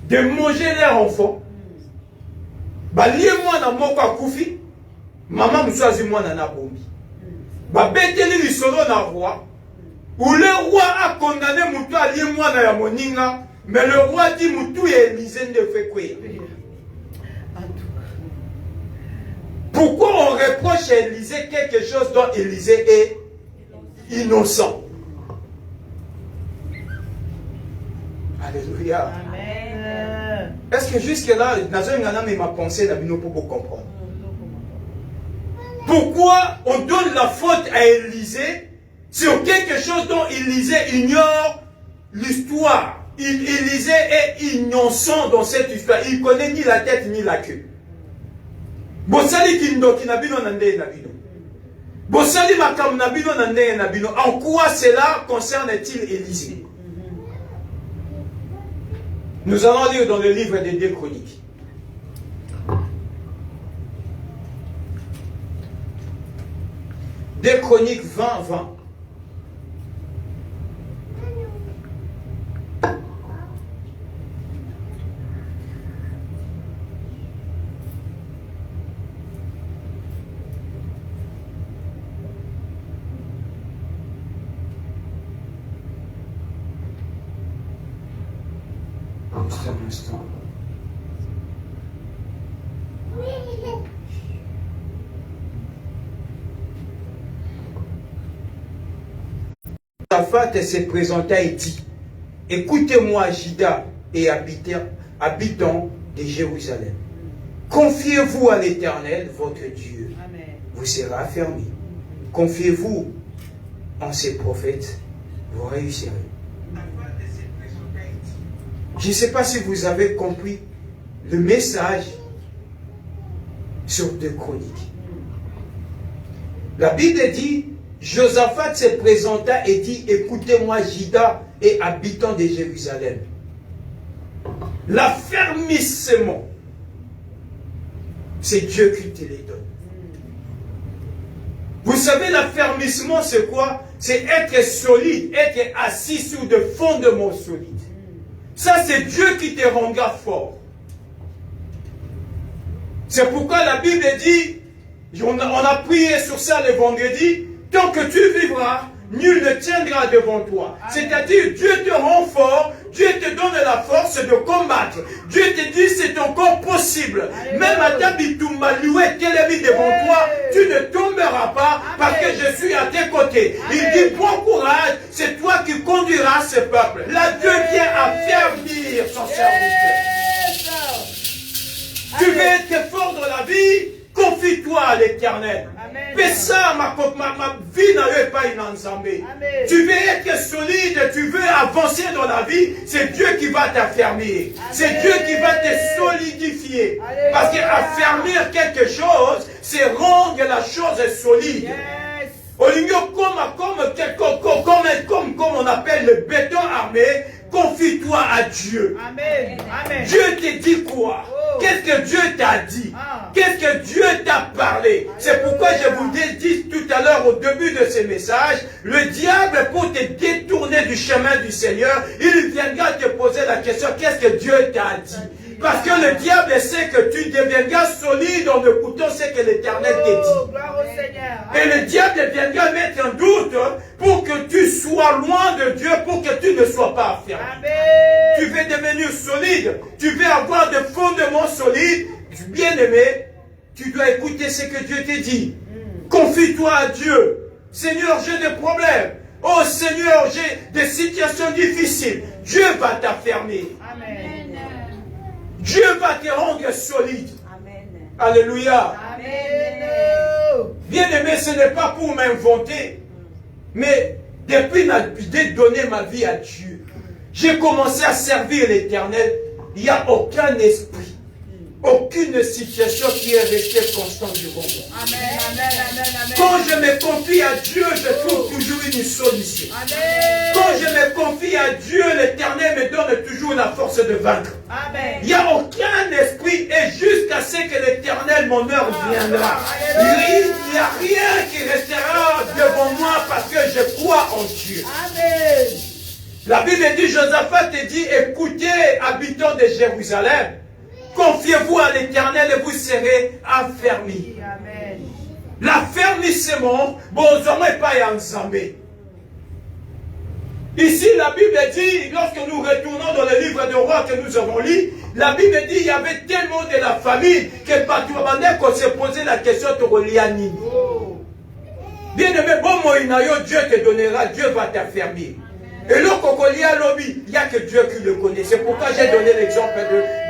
de manger leur enfant. Lié-moi dans mon koufi, maman me choisit moi dans la bombe. Beteli li solo na roi, où le roi a condamné Moutou à lié-moi dans la moninga, mais le roi dit Moutou et Élisée ne fait quoi? Pourquoi on reproche à Élisée quelque chose dont Élisée est innocent? Alléluia. Amen. Est-ce que jusque-là, ma pensée n'a pas pour comprendre? Pourquoi on donne la faute à Élisée sur quelque chose dont Élisée ignore l'histoire? Élisée est innocent dans cette histoire. Il ne connaît ni la tête ni la queue. Bosali kindo kinabino nande nabino. Bosali makam nabino nande nabino. En quoi cela concerne-t-il Élisée? Nous allons lire dans le livre des 2 Chroniques. Deux Chroniques 20. Juste un instant. Josaphat s'est présenté et dit, écoutez-moi Juda et habitants de Jérusalem. Confiez-vous à l'Éternel, votre Dieu. Amen. Vous serez affermis. Confiez-vous en ses prophètes, vous réussirez. Je ne sais pas si vous avez compris le message sur 2 Chroniques. La Bible dit, Josaphat se présenta et dit, écoutez-moi Juda et habitants de Jérusalem. L'affermissement, c'est Dieu qui te les donne. Vous savez, l'affermissement, c'est quoi? C'est être solide, être assis sur des fondements solides. Ça, c'est Dieu qui te rendra fort. C'est pourquoi la Bible dit, on a prié sur ça le vendredi, tant que tu vivras, nul ne tiendra devant toi. C'est-à-dire, Dieu te rend fort, Dieu te donne la force de combattre. Dieu te dit, c'est encore possible. Amen. Même à ta bitumbaloué, qu'elle est mis devant toi, tu ne tomberas pas parce que je suis à tes côtés. Amen. Il dit, bon courage, c'est toi qui conduiras ce peuple. Là, Dieu vient affermir son serviteur. Tu veux être fort dans la vie, confie-toi à l'Éternel. Fais ça, ma vie n'a pas une ensemble. Tu veux être solide, tu veux avancer dans la vie, c'est Dieu qui va t'affermir. C'est Dieu qui va te solidifier. Amen. Parce qu'affermir quelque chose, c'est rendre la chose solide. Yes. Comme on appelle le béton armé, confie-toi à Dieu. Amen. Amen. Dieu te dit quoi? Qu'est-ce que Dieu t'a dit? Qu'est-ce que Dieu t'a parlé? C'est pourquoi je vous ai dit tout à l'heure au début de ce message, le diable, pour te détourner du chemin du Seigneur, il viendra te poser la question, qu'est-ce que Dieu t'a dit? Parce que le diable sait que tu deviendras solide en écoutant ce que l'Éternel t'a dit. Gloire au Seigneur. Et le diable viendra mettre en doute pour que tu sois loin de Dieu, pour que tu ne sois pas affairé. Amen. Tu veux devenir solide, tu veux avoir des fondements solides. Bien-aimé, tu dois écouter ce que Dieu te dit. Confie-toi à Dieu. Seigneur, j'ai des problèmes. Oh Seigneur, j'ai des situations difficiles. Dieu va t'affermir. Amen. Dieu va te rendre solide. Amen. Alléluia. Amen. Bien-aimé, ce n'est pas pour m'inventer. Mais depuis de donner ma vie à Dieu, j'ai commencé à servir l'Éternel. Il n'y a aucun esprit, aucune situation qui est restée constante devant moi. Amen. Amen. Amen. Amen. Quand je me confie à Dieu, je trouve toujours une solution. Amen. Quand je me confie à Dieu, l'Éternel me donne toujours la force de vaincre. Amen. Il n'y a aucun esprit, et jusqu'à ce que l'Éternel, mon heure viendra, il n'y a rien qui restera devant moi parce que je crois en Dieu. Amen. La Bible dit, Josaphat te dit, écoutez, habitants de Jérusalem, confiez-vous à l'Éternel et vous serez affermis. Amen. L'affermissement, bon, n'est pas ensemble. Ici, la Bible dit, lorsque nous retournons dans le livre de Rois que nous avons lu, la Bible dit, il y avait tellement de la famille que partout qu'on s'est posé la question de Reliani. Bien-aimé, bon, Dieu te donnera, Dieu va t'affermir. Et là, il n'y a que Dieu qui le connaît. C'est pourquoi j'ai donné l'exemple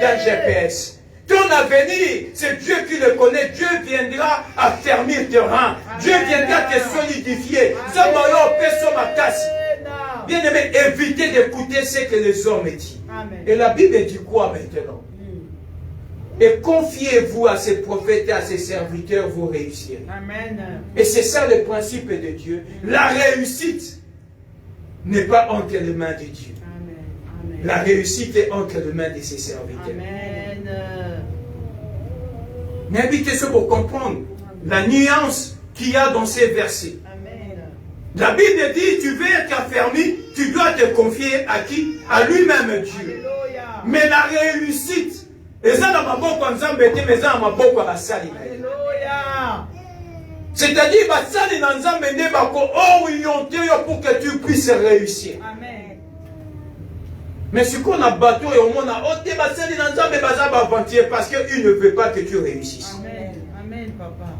d'un GPS. Ton avenir, c'est Dieu qui le connaît. Dieu viendra affermir tes reins. Dieu viendra te solidifier. Bien-aimé, évitez d'écouter ce que les hommes disent. Et la Bible dit quoi maintenant? Et confiez-vous à ces prophètes et à ces serviteurs, vous réussirez. Amen. Et c'est ça le principe de Dieu. La réussite n'est pas entre les mains de Dieu. Amen. La réussite est entre les mains de ses serviteurs. Amen. Mais habitez ça pour comprendre la nuance qu'il y a dans ces versets. Amen. La Bible dit, tu veux être affermi, tu dois te confier à qui? À lui-même Dieu. Alléluia. Mais la réussite, et ça dans ma boque en Zambie, mais ça dans ma boque à la salle. Alléluia. C'est-à-dire, basali na nzambe nde bako orienté pour que tu puisses réussir. Amen. Mais ce qu'on a battu et au monde a ôté basali na nzambe baza bavantier parce qu'il ne veut pas que tu réussisses. Amen. Amen, papa.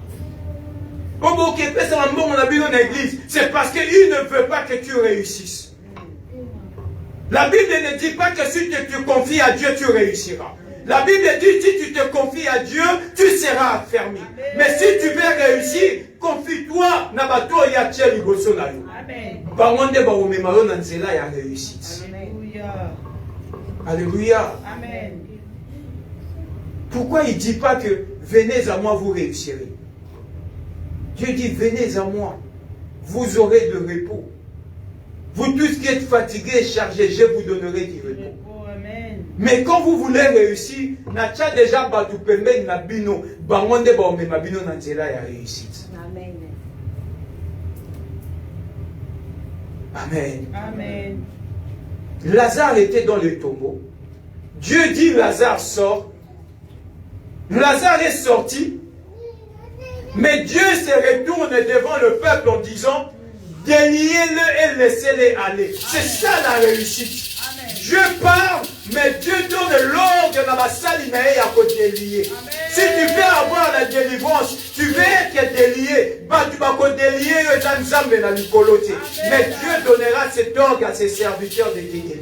C'est parce qu'il ne veut pas que tu réussisses. La Bible ne dit pas que si tu te confies à Dieu, tu réussiras. La Bible dit, si tu te confies à Dieu, tu seras affermi. Mais si tu veux réussir, confie-toi na bato ya tia liboso na yo. Amen. Bango nde baomema yo na nzela ya réussite. Alléluia. Alléluia. Amen. Pourquoi il ne dit pas que venez à moi, vous réussirez? Dieu dit, venez à moi, vous aurez de repos. Vous tous qui êtes fatigués et chargés, je vous donnerai du repos. Amen. Mais quand vous voulez réussir, n'a déjà battu pembe na bino, bangonde ba omema bino na nzela ya réussite. Amen. Amen. Amen. Lazare était dans le tombeau. Dieu dit, Lazare sort. Lazare est sorti. Mais Dieu se retourne devant le peuple en disant, déliez-le et laissez-les aller. C'est ça la réussite. Dieu parle, mais Dieu donne l'ordre dans la salle à côté délié. Si tu veux avoir la délivrance, tu veux être délié, tu vas délier mais Dieu donnera cet ordre à ses serviteurs de te délivrer.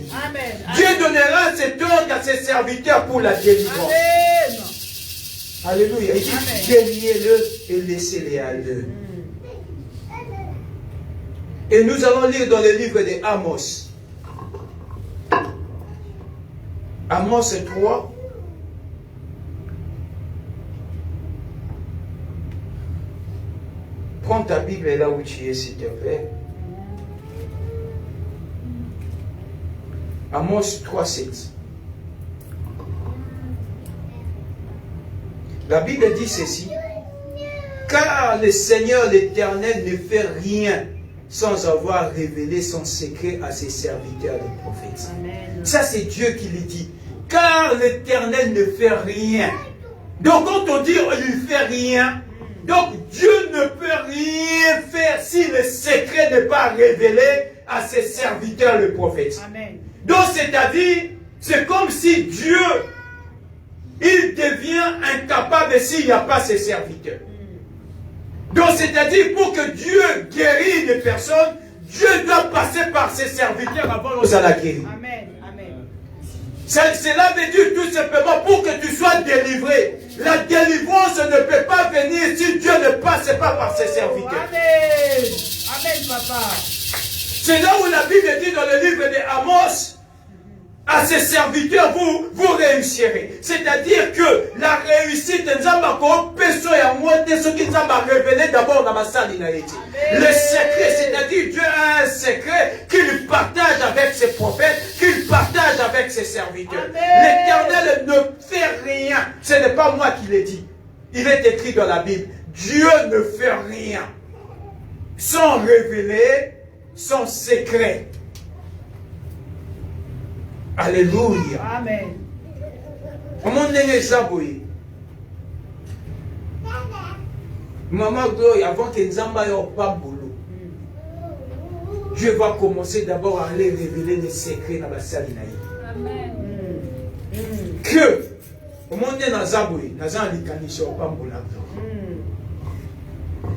Dieu donnera cet ordre à ses serviteurs pour la délivrance. Amen. Alléluia. Il dit, déliez-le et laissez-les aller. Et nous allons lire dans le livre de Amos. Amos 3. Prends ta Bible là où tu es, s'il te plaît. Amos 3:7. La Bible dit ceci. Car le Seigneur l'Éternel ne fait rien sans avoir révélé son secret à ses serviteurs les prophètes. Amen. Ça, c'est Dieu qui le dit. Car l'Éternel ne fait rien. Donc, quand on dit il ne fait rien, donc Dieu ne peut rien faire si le secret n'est pas révélé à ses serviteurs les prophètes. Amen. Donc, c'est-à-dire, c'est comme si Dieu, il devient incapable s'il n'y a pas ses serviteurs. Donc, c'est-à-dire, pour que Dieu guérisse une personne, Dieu doit passer par ses serviteurs avant de la guérir. Amen. Amen. Cela veut dire tout simplement pour que tu sois délivré. La délivrance ne peut pas venir si Dieu ne passe pas par ses serviteurs. Amen. Amen, papa. C'est là où la Bible dit dans le livre d'Amos, à ses serviteurs, vous réussirez. C'est-à-dire que la réussite, nous avons révélé d'abord dans ma salle. Le secret, c'est-à-dire Dieu a un secret qu'il partage avec ses prophètes, qu'il partage avec ses serviteurs. L'Éternel ne fait rien. Ce n'est pas moi qui l'ai dit. Il est écrit dans la Bible. Dieu ne fait rien sans révéler son secret. Alléluia. Amen. Comment n'est-ce Zaboui? Maman, avant que Nzamba n'ait pas boulot, Dieu va commencer d'abord à aller révéler les secrets dans la salle. Amen. Que, au monde dans Zaboui, dans un licanisson, pas boulot.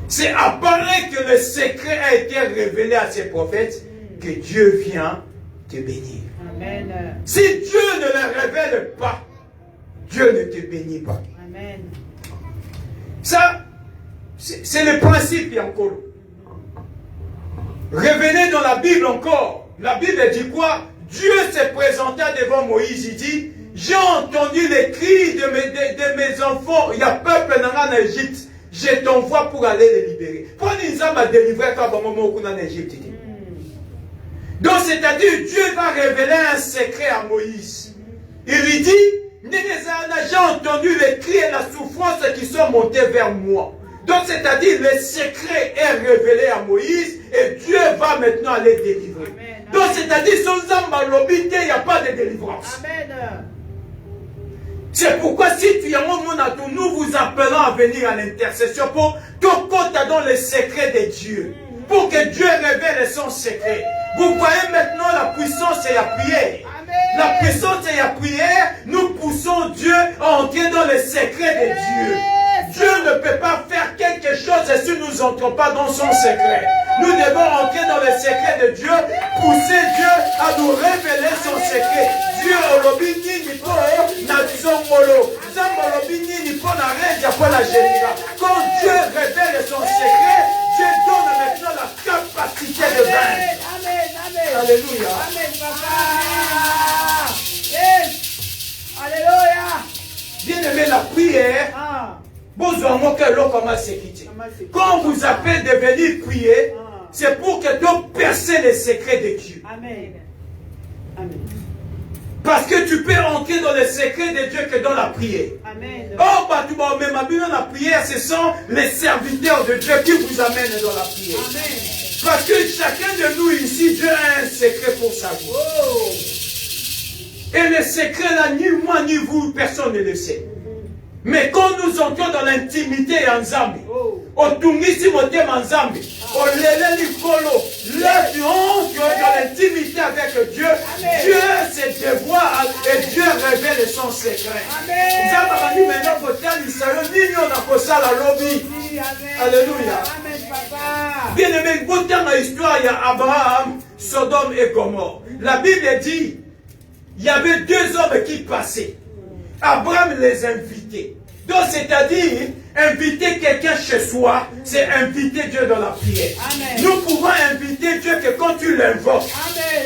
C'est après que le secret a été révélé à ses prophètes que Dieu vient te bénir. Amen. Si Dieu ne le révèle pas, Dieu ne te bénit pas. Amen. Ça, c'est le principe encore. Revenez dans la Bible encore. La Bible dit quoi? Dieu s'est présenté devant Moïse. Il dit, j'ai entendu les cris de mes enfants. Il y a peuple en Égypte. Je t'envoie pour aller les libérer. Pour nous a délivré quand on est en Égypte. Donc, c'est-à-dire, Dieu va révéler un secret à Moïse. Il lui dit, j'ai entendu les cris et la souffrance qui sont montés vers moi. Donc, c'est-à-dire, le secret est révélé à Moïse et Dieu va maintenant aller délivrer. Amen. Donc, c'est-à-dire, sans Zambalobité, il n'y a pas de délivrance. Amen. C'est pourquoi si tu es un moment, nous vous appelons à venir à l'intercession pour tout compte dans le secret de Dieu. Pour que Dieu révèle son secret. Vous voyez maintenant la puissance et la prière. Amen. La puissance et la prière, nous poussons Dieu à entrer dans le secret de Dieu. Dieu ne peut pas faire quelque chose si nous n'entrons pas dans son secret. Nous devons entrer dans le secret de Dieu, pousser Dieu à nous révéler son secret. Dieu quand Dieu révèle son secret, Dieu donne maintenant la capacité de vaincre. Amen. Amen. Alléluia. Amen, papa. Yes. Alléluia. Bien-aimé, la prière, Ah. quand on vous appelle de venir prier, c'est pour que tu percer les secrets de Dieu. Amen. Amen. Parce que tu peux entrer dans les secrets de Dieu que dans la prière. Amen. Oh, bah, tu vas même dans la prière, ce sont les serviteurs de Dieu qui vous amènent dans la prière. Amen. Parce que chacun de nous ici, Dieu a un secret pour sa vie. Oh. Et le secret là, ni moi ni vous, personne ne le sait. Mais quand nous entrons dans l'intimité en Zambie, au Tungisi Motema Nzambi, au Lele Nikolo, là tu entres dans l'intimité avec Dieu, Dieu se dévoile et Dieu révèle son secret. Amen. Alléluia. Amen, papa. Bien aimé, vous dans l'histoire, il y a Abraham, Sodome et Gomorrhe. La Bible dit, il y avait deux hommes qui passaient. Abraham les invitait. Donc, c'est-à-dire, inviter quelqu'un chez soi, c'est inviter Dieu dans la prière. Amen. Nous pouvons inviter Dieu que quand tu l'invoques,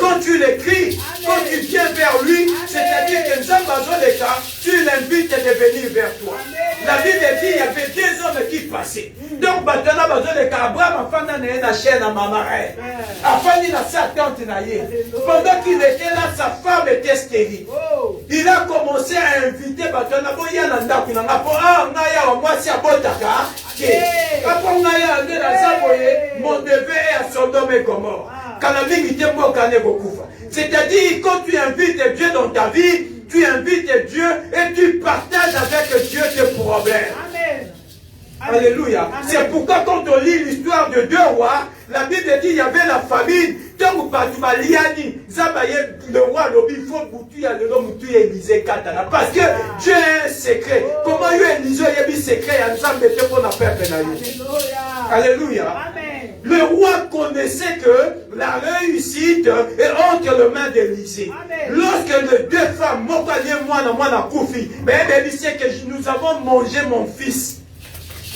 quand tu l'écris, quand tu viens vers lui, c'est-à-dire que nous avons besoin de cas, tu l'invites de venir vers toi. Amen. La Bible dit, il y avait deux hommes qui passaient. passé. Donc, maintenant, Abraham a fait une chaîne à maman. Afin de la tante naïe. Pendant qu'il était là, sa femme était stérile. Il a commencé à inviter maintenant, mon neveu est à Sodome et Gomorrhe. C'est-à-dire, quand tu invites Dieu dans ta vie, tu invites Dieu et tu partages avec Dieu tes problèmes. Amen. Alléluia. C'est pourquoi quand on lit l'histoire de 2 rois, la Bible dit qu'il y avait la famine. Le roi il faut Élisée Katana. Parce que Dieu a un secret. Comment Élisée a un secret? Alléluia. Le roi connaissait que la réussite est entre les mains d'Élisée. Lorsque les 2 femmes, il sait que nous avons mangé mon fils.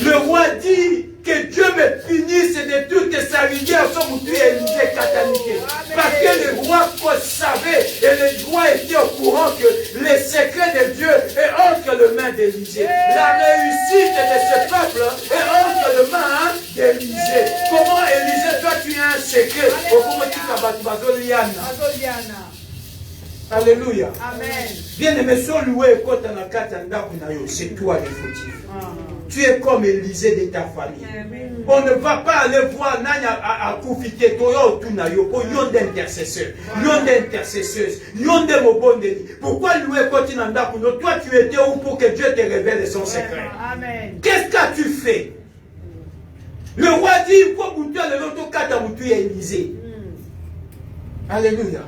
Le roi dit que Dieu me punisse de toute sa rigueur comme tu es Élisée Katanique. Parce que le roi savait et le roi était au courant que le secret de Dieu est entre les mains d'Élisée. La réussite de ce peuple est entre les mains d'Élisée. Comment Élisée, toi tu as un secret? Alléluia. Amen. Bien aimé, c'est toi le fautif. Tu es comme Élisée de ta famille. On ne va pas aller voir Nanya à Koufité, Toyo, Tunayo, pour yon d'intercesseurs, yon d'intercesseuses, yon de Mobondeli. Pourquoi louer Kotinanda Kuno? Toi, tu étais où pour que Dieu te révèle son secret? Qu'est-ce que tu fais? Le roi dit, il faut goûter le loto Katamoutu et Élisée. Alléluia.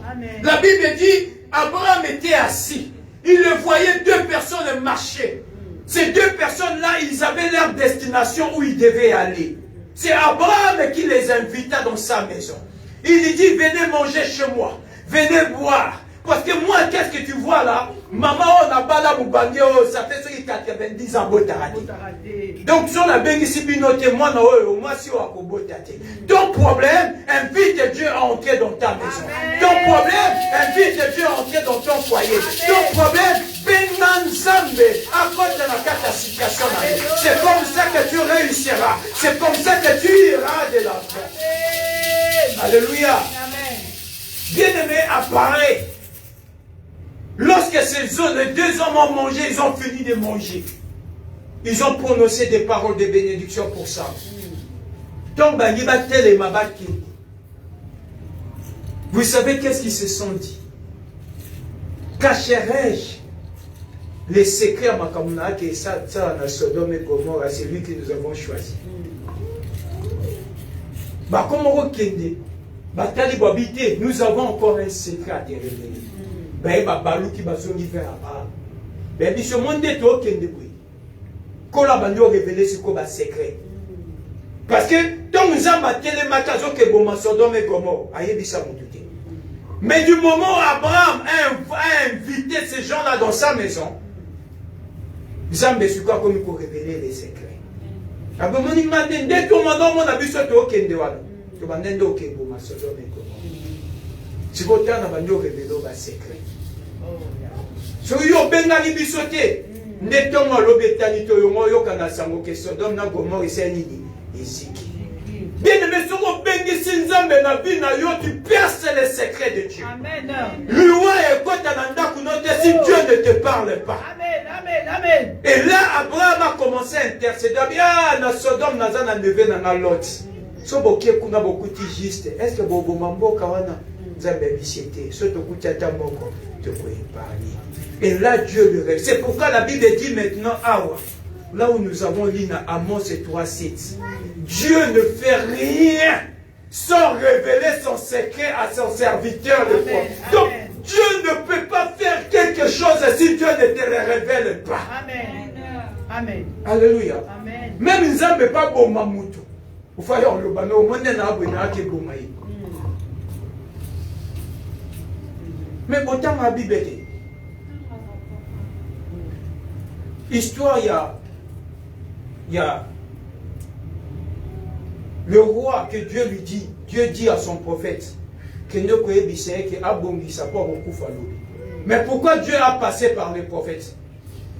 La Bible dit, Abraham était assis. Il le voyait 2 personnes marcher. Ces 2 personnes-là, ils avaient leur destination où ils devaient aller. C'est Abraham qui les invita dans sa maison. Il lui dit, venez manger chez moi. Venez boire. Parce que moi, qu'est-ce que tu vois là? Maman, on a pas là, ça fait 90 ans. Donc, si on a bien ici, moi, si on a ton problème, invite Dieu à entrer dans ta maison. Ton problème, invite Dieu à entrer dans ton foyer. Ton problème, à cause de la situation. C'est comme ça que tu réussiras. C'est comme ça que tu iras de l'enfer. Alléluia. Bien-aimé apparaît. Lorsque les 2 hommes ont mangé, ils ont fini de manger. Ils ont prononcé des paroles de bénédiction pour ça. Donc, vous savez qu'est-ce qu'ils se sont dit? Cacherai-je les secrets à Makamuna, que ça, dans Sodome et Gomorrhe, c'est lui que nous avons choisi. Nous avons encore un secret à te révéler. Parce que tant nous avons Sodome et Gomorrhe, mais du moment où Abraham a invité ces gens-là dans sa maison, Zambé sur quoi comme il faut révéler les secrets. Si vous avez révélé les secrets. Si vous avez bisoté, netonga lobetani to yongo yokana sango ke Sodome na Gomorrhe isenini eziki. Bien aimé, si vous bénissez Nzambe na vie na yo, tu perces les secrets de Dieu. Amen. Loi et kotananda kunote si Dieu ne te parle pas. Amen, amen, amen. Et là, Abraham a commencé à intercéder. Ah, na Sodome na zana neve na Lot. So bokie kuna bokuti juste. Est-ce que bobo mambo kawana Nzambe bisete. So to kutata moko te ko épargner. Et là, Dieu le révèle. C'est pourquoi la Bible dit maintenant, là où nous avons lu dans Amos 3:7, Dieu ne fait rien sans révéler son secret à son serviteur le prophète. Donc, Dieu ne peut pas faire quelque chose si Dieu ne te le révèle pas. Amen. Amen. Alléluia. Amen. Même Nzambe ne peut pas bon mamoutou. Vous voyez, on le banne au monde n'a pas de bomaï. Mais autant ma Bible dit. Histoire, il y a le roi que Dieu lui dit, Dieu dit à son prophète que ne mais pourquoi Dieu a passé par les prophètes?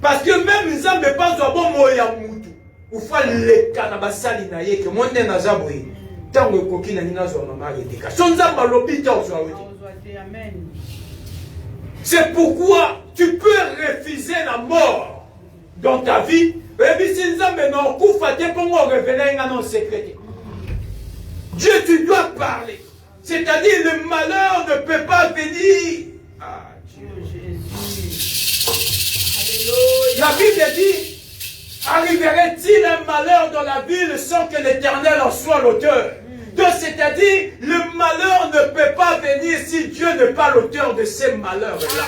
Parce que même Nzambe pas bon moya mutu. ou fois le canabasali na ye que mon nez n'a jamais tant que coquine n'a pas maman été son zamba l'obité Amen. c'est pourquoi tu peux refuser la mort dans ta vie et puis si nzambe na okufa te pour moi révéler un non secret. Dieu, tu dois parler. C'est-à-dire, le malheur ne peut pas venir. Ah, Dieu. Jésus. La Bible dit, arriverait-il un malheur dans la ville sans que l'Éternel en soit l'auteur? Donc, c'est-à-dire, le malheur ne peut pas venir si Dieu n'est pas l'auteur de ces malheurs-là.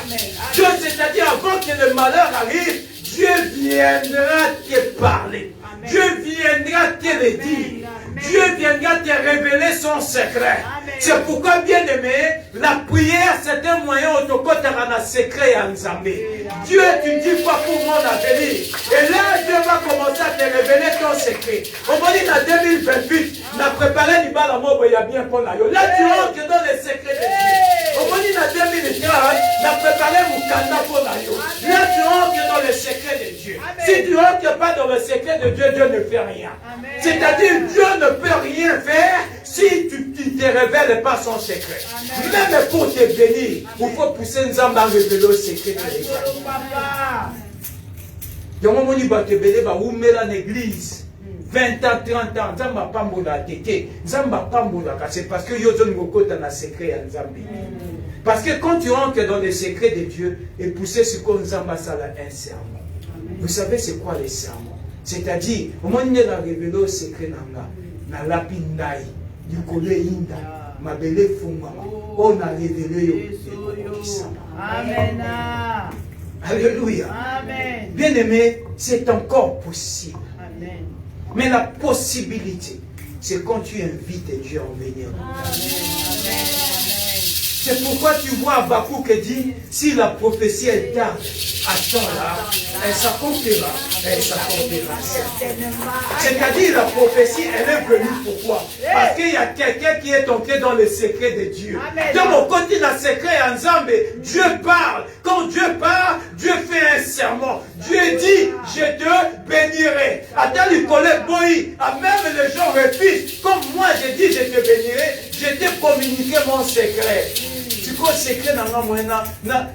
Donc, c'est-à-dire, avant que le malheur arrive, Dieu viendra te parler. Amen. Dieu viendra te le dire. Dieu viendra te révéler son secret. C'est pourquoi, bien aimé, la prière, c'est un moyen autocotarana secret en Zambie. Dieu, tu dis pas pour mon avenir. Et là, Dieu va commencer à te révéler ton secret. On va dire en 2028, on a préparé une balle à mort, il y a bien pour là. Là, tu entres dans les secrets de Dieu. On va dire en 2030, on a préparé mon candidat pour là. Là, tu entres dans les secrets de Dieu. Si tu n'entres pas dans le secret de Dieu, Dieu ne fait rien. C'est-à-dire, Dieu ne peut rien faire si tu ne te révèles pas son secret. Amen. Même pour te bénir, il faut pousser une zamba à révéler le secret de l'Église. Donc, on dit que tu es l'église 20 ans, 30 ans, Zamba Pambola Tete, Zamba Pambola, c'est parce que Yozon Moko dans le secret en Zambie. Parce que quand tu entres dans les secrets de Dieu et pousser ce qu'on Zamba Sala un serment. Vous savez c'est quoi les serments? C'est-à-dire, au moment où il a révélé le secret na lapindai, du collet inda, ma belle fumama, on a révélé Amen. Alléluia. Amen. Bien aimé, c'est encore possible. Amen. Mais la possibilité, c'est quand tu invites Dieu à venir. C'est pourquoi tu vois Habakkuk qui dit, si la prophétie est tarde, attends-la, elle s'accomplira, elle s'accomplira. C'est-à-dire la prophétie, elle est venue pourquoi? Parce qu'il y a quelqu'un qui est entré dans le secret de Dieu. Dans mon côté, le secret en Zambé, Dieu parle. Quand Dieu parle, Dieu fait un serment. Dieu dit, je te bénirai. Attends, le collègue Boï, même les gens refusent. Comme moi, j'ai dit, je te bénirai, je t'ai communiqué mon secret. Tu crois secret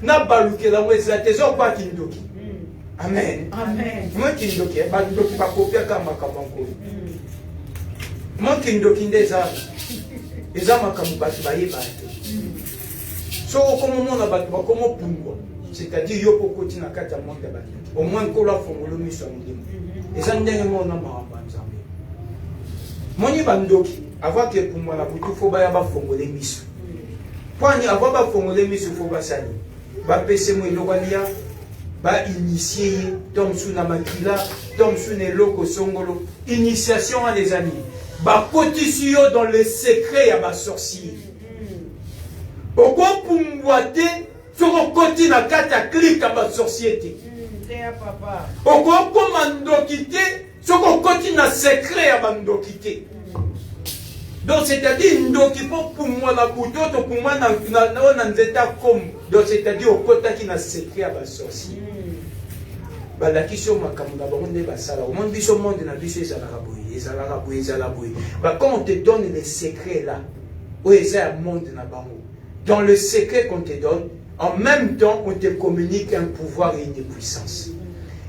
na baluke la mweza tezo kwa kindoki. Amen. Amen. Moi kindoki baluki ba kopia kama kabango. Moi kindoki ndeza. Eza makamu batu bayeba te. So comme on a batu ba comme pungwa. C'est-à-dire yo pokoti na kata monde ba. Au moins ko la fongolo miso ndimo. Eza ndenge mo na mamba nzambe. Moni bandoki avant que pungwa na butu fo ba ya ba fongole miso. Quand avant de faire les faut basali, ba pese mo lokalia, ba initier tom sous na makila, tom sous ne loko songolo, initiation à les amis, ba cotisio dans les secrets à ba sorcier. Au quoi pour mboiter, sur un côté na kata clique à ba société. Au quoi pour mandokité, sur un côté na secret à mandokité. Donc c'est-à-dire pour moi la bouton pour moi na nzeta comme donc c'est-à-dire au côté qui na secret à ba sorcier. Ba la question makamunda ba monde ba sala au monde biso monde na biso ezala boy. Bah quand on te donne les secrets là, où est un monde na bango. Dans le secret qu'on te donne, en même temps on te communique un pouvoir et une puissance.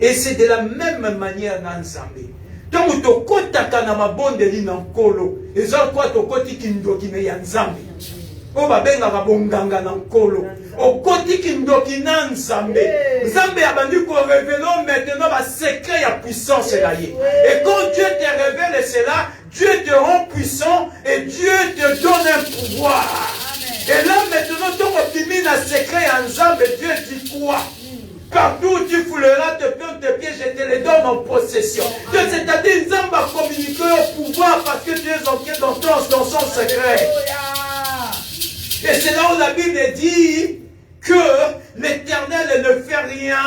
Et c'est de la même manière dans Nzambe. Donc, tu kotaka na mabondeli na nkolo. Eza kwa to koti kindoki me ya Nzambe. O babenga ka bonganga na nkolo. O koti kindoki na Nzambe. Nzambe abandi ko révéler maintenant ba secret ya puissance là yé. Et quand Dieu te révèle cela, Dieu te rend puissant et Dieu te donne un pouvoir. Et là maintenant ton optimisme na secret ya Nzambe, Dieu dit quoi? Partout où tu fouleras tes pieds, je te les donne en possession. C'est-à-dire, Nzamba communiquer au pouvoir parce que tu es entré dans son secret. Et c'est là où la Bible dit que l'Éternel ne fait rien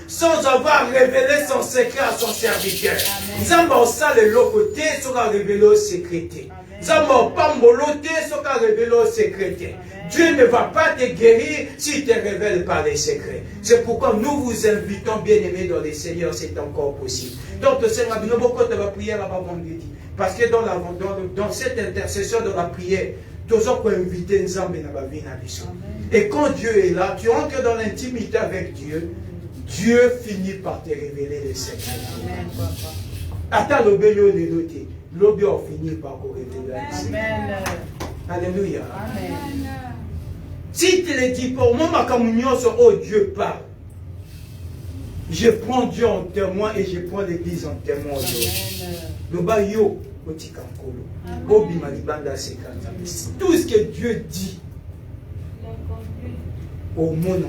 sans avoir révélé son secret à son serviteur. Nzamba au sale le côté sera révélé au secret. Zamo pambolote soka révèle au secret. Dieu ne va pas te guérir s'il te révèle par les secrets. C'est pourquoi nous vous invitons, bien-aimés dans les Seigneurs, c'est encore possible. Donc, le Seigneur, nous avons beaucoup de prière là-bas vendredi. Parce que dans cette intercession de la prière, tous on peut inviter Nzambe dans la vie. Et quand Dieu est là, tu entres dans l'intimité avec Dieu, Dieu finit par te révéler les secrets. Attends l'obélo de l'autre. L'obéo finit par te révéler les secrets. Alléluia. Amen. Si tu le dis pour moi, ma communion sur oh Dieu parle. Je prends Dieu en témoin et je prends l'église en témoin. Le bayo, tout ce que Dieu dit, au monde,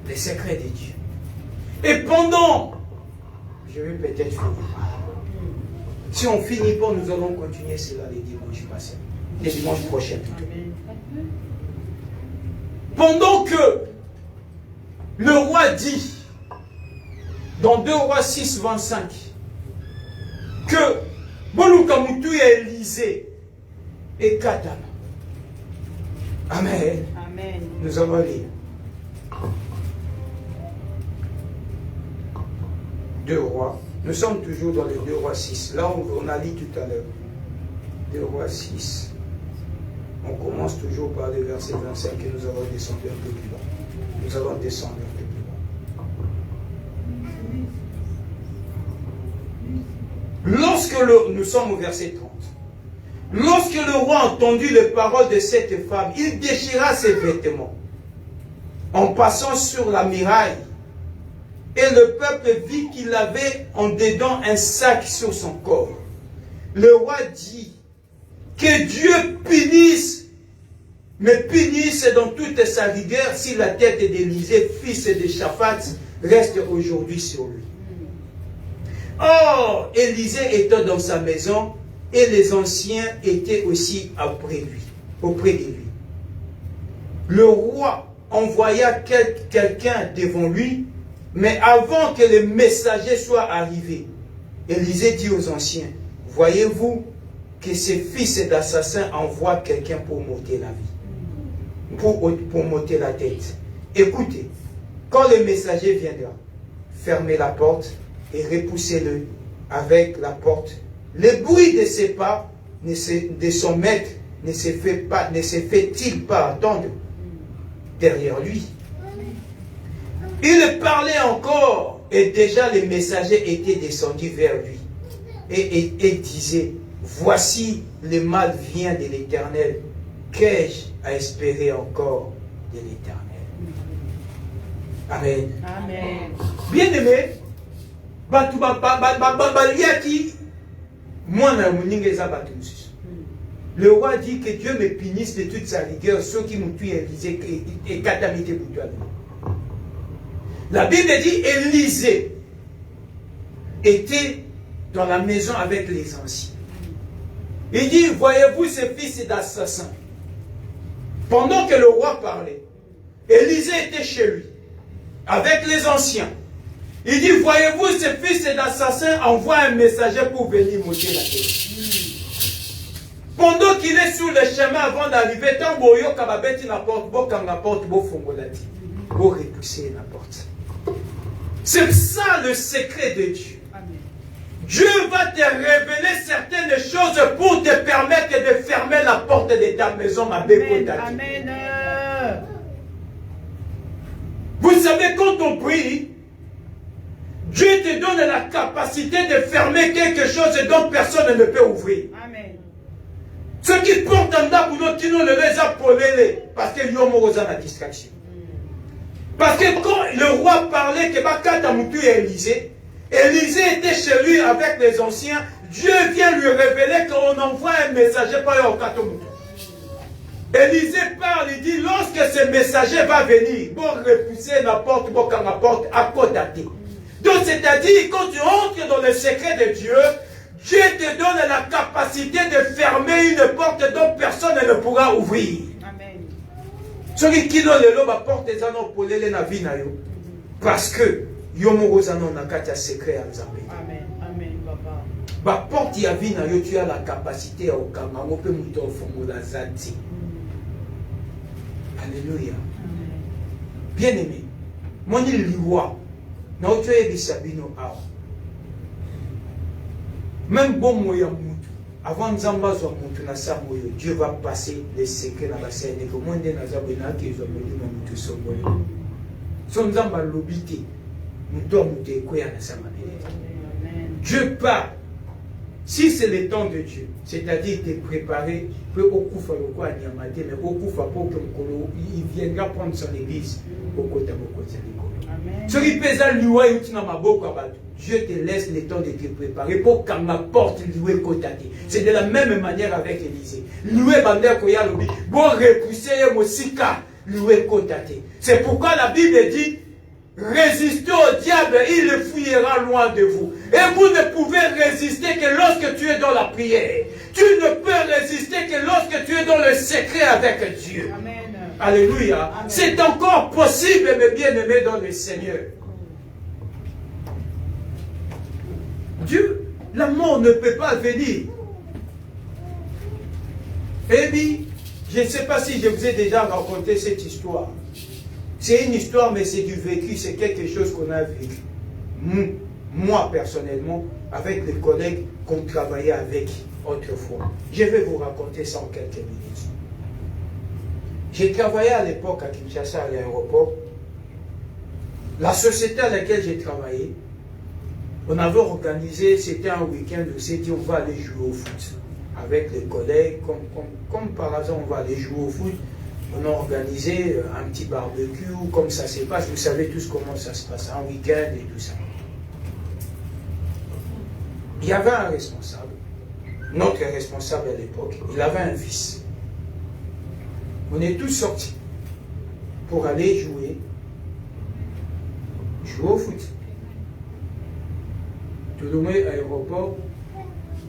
les secrets de Dieu. Et pendant, je vais peut-être finir. Si on finit pas, nous allons continuer cela les dimanches passés. Les dimanches prochains plutôt. Pendant que le roi dit, dans 2 Rois 6, 25, que Bolukamutu et Élisée et Katana. Amen. Amen. Nous allons lire. 2 Rois. Nous sommes toujours dans les 2 Rois 6. Là, on a lu tout à l'heure. 2 Rois 6. On commence toujours par le verset 25 et nous allons descendre un peu plus bas. Nous allons descendre un peu plus bas. Nous sommes au verset 30. Lorsque le roi entendit les paroles de cette femme, il déchira ses vêtements en passant sur la muraille. Et le peuple vit qu'il avait en dedans un sac sur son corps. Le roi dit que Dieu punisse, mais punisse dans toute sa rigueur si la tête d'Élisée, fils de Shaphat, reste aujourd'hui sur lui. Or, Élisée était dans sa maison et les anciens étaient aussi auprès de lui. Le roi envoya quelqu'un devant lui. Mais avant que les messagers soient arrivés, Élisée dit aux anciens, voyez-vous que ces fils d'assassins envoient quelqu'un pour m'ôter la vie, pour m'ôter la tête. Écoutez, quand le messager viendra, fermez la porte et repoussez-le avec la porte. Le bruit de ses pas, de son maître, ne se fait-il pas entendre derrière lui? Il parlait encore et déjà les messagers étaient descendus vers lui et disaient, voici le mal vient de l'Éternel, qu'ai-je à espérer encore de l'Éternel? Amen. Amen. Bien-aimé, le roi dit que Dieu me punisse de toute sa rigueur, ceux qui m'ont tué Élisée et catamité pour toi. La Bible dit Élisée était dans la maison avec les anciens. Il dit, voyez-vous ces fils d'assassins. Pendant que le roi parlait, Élisée était chez lui, avec les anciens. Il dit, voyez-vous ces fils d'assassins envoient un messager pour venir m'ôter la tête. Pendant qu'il est sur le chemin avant d'arriver, tant boyo kababeti la porte, bokanga porte, bofongolati, bo repousser la porte. C'est ça le secret de Dieu. Amen. Dieu va te révéler certaines choses pour te permettre de fermer la porte de ta maison, ma belle. Amen. Vous savez, quand on prie, Dieu te donne la capacité de fermer quelque chose dont personne ne peut ouvrir. Amen. Ceux qui portent un dabuno, qui ne les a polélés, parce que yomo a la distraction. Parce que quand le roi parlait que Bakata Moutou et Élisée était chez lui avec les anciens, Dieu vient lui révéler qu'on envoie un messager par au Katomoutou. Élisée parle, il dit, lorsque ce messager va venir, bon repousser la porte, bon quand la porte, à côté. Donc c'est-à-dire, quand tu entres dans le secret de Dieu, Dieu te donne la capacité de fermer une porte dont personne ne pourra ouvrir. Celui qui n'a pas porte des anneaux pour les navires, parce que Yomo Rosano n'a qu'à secret à Nzambe. Amen, papa. Ba porte ya vie na yo, tu as la capacité à okanga ngo pe muto fongola zati. Alléluia. Bien aimé. Mon liwa. Na tu es bisabino awa. Même bon moya mutu. Avant Nzamba zo mutu na samoyo, Dieu va passer les secrets dans la scène. Que monde na zabena ki zo meli na mutu somoyo. Son Nzamba lobité. Mutu mutu ekoya na samane. Dieu part. Si c'est le temps de Dieu, c'est-à-dire te préparer, peu au koufa le quoi nyamate, mais au koufa pour que il viendra prendre son église au côté de ce qui pèse à l'ouai Dieu te laisse le temps de te préparer pour qu'on apporte l'ouai côté. C'est de la même manière avec Élisée. L'ouai bandé koya lobi, bon repousser mosika l'ouai côté. C'est pourquoi la Bible dit résistez au diable, il le fuyera loin de vous. Et vous ne pouvez résister que lorsque tu es dans la prière. Tu ne peux résister que lorsque tu es dans le secret avec Dieu. Amen. Alléluia. C'est encore possible, mes bien-aimés dans le Seigneur. Dieu, la mort ne peut pas venir. Et puis, je ne sais pas si je vous ai déjà raconté cette histoire. C'est une histoire, mais c'est du vécu, c'est quelque chose qu'on a vécu. Moi, personnellement, avec les collègues qu'on travaillait avec autrefois. Je vais vous raconter ça en quelques minutes. J'ai travaillé à l'époque à Kinshasa, à l'aéroport. La société à laquelle j'ai travaillé, on avait organisé, c'était un week-end où on s'est dit on va aller jouer au foot. Avec les collègues, comme par hasard, on va aller jouer au foot. On a organisé un petit barbecue, comme ça se passe. Vous savez tous comment ça se passe, un week-end et tout ça. Il y avait un responsable, notre responsable à l'époque, il avait un fils. On est tous sortis pour aller jouer au foot. Tout le monde à l'aéroport,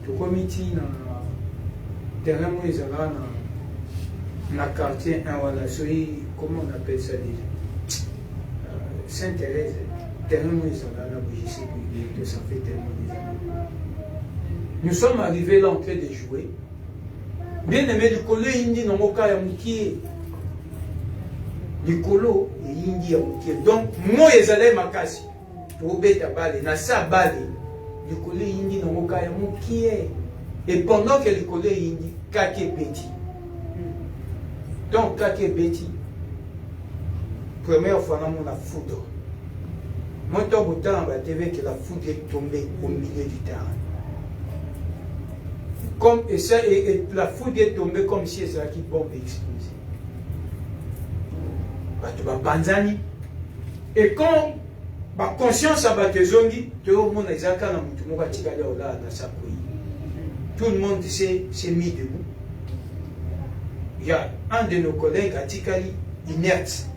tout le comité dans le terrain où ils allaient dans le quartier, comment on appelle ça déjà? Sainte-Thérèse, terrain où ils allaient là, je sais plus, ça fait tellement des années. Nous sommes arrivés là en train de jouer. Bien aimé, du colo indi na moka ya mukie. Du colo indi ya mukie. Donc, moi ezale makasi. To beta bale na sa bale. Du colo indi na moka ya mukie. Et pendant que le colo indi kake beti. Donc kake beti. Première fois on a foudre. Moi tant au temps la TV que la foudre est tombée au milieu du terrain. Comme, et la foudre est tombée comme si elle qui bombe explosée. Et quand la conscience a battu zongi, tout le monde s'est mis debout. Il y a un de nos collègues, Atikali, inerte,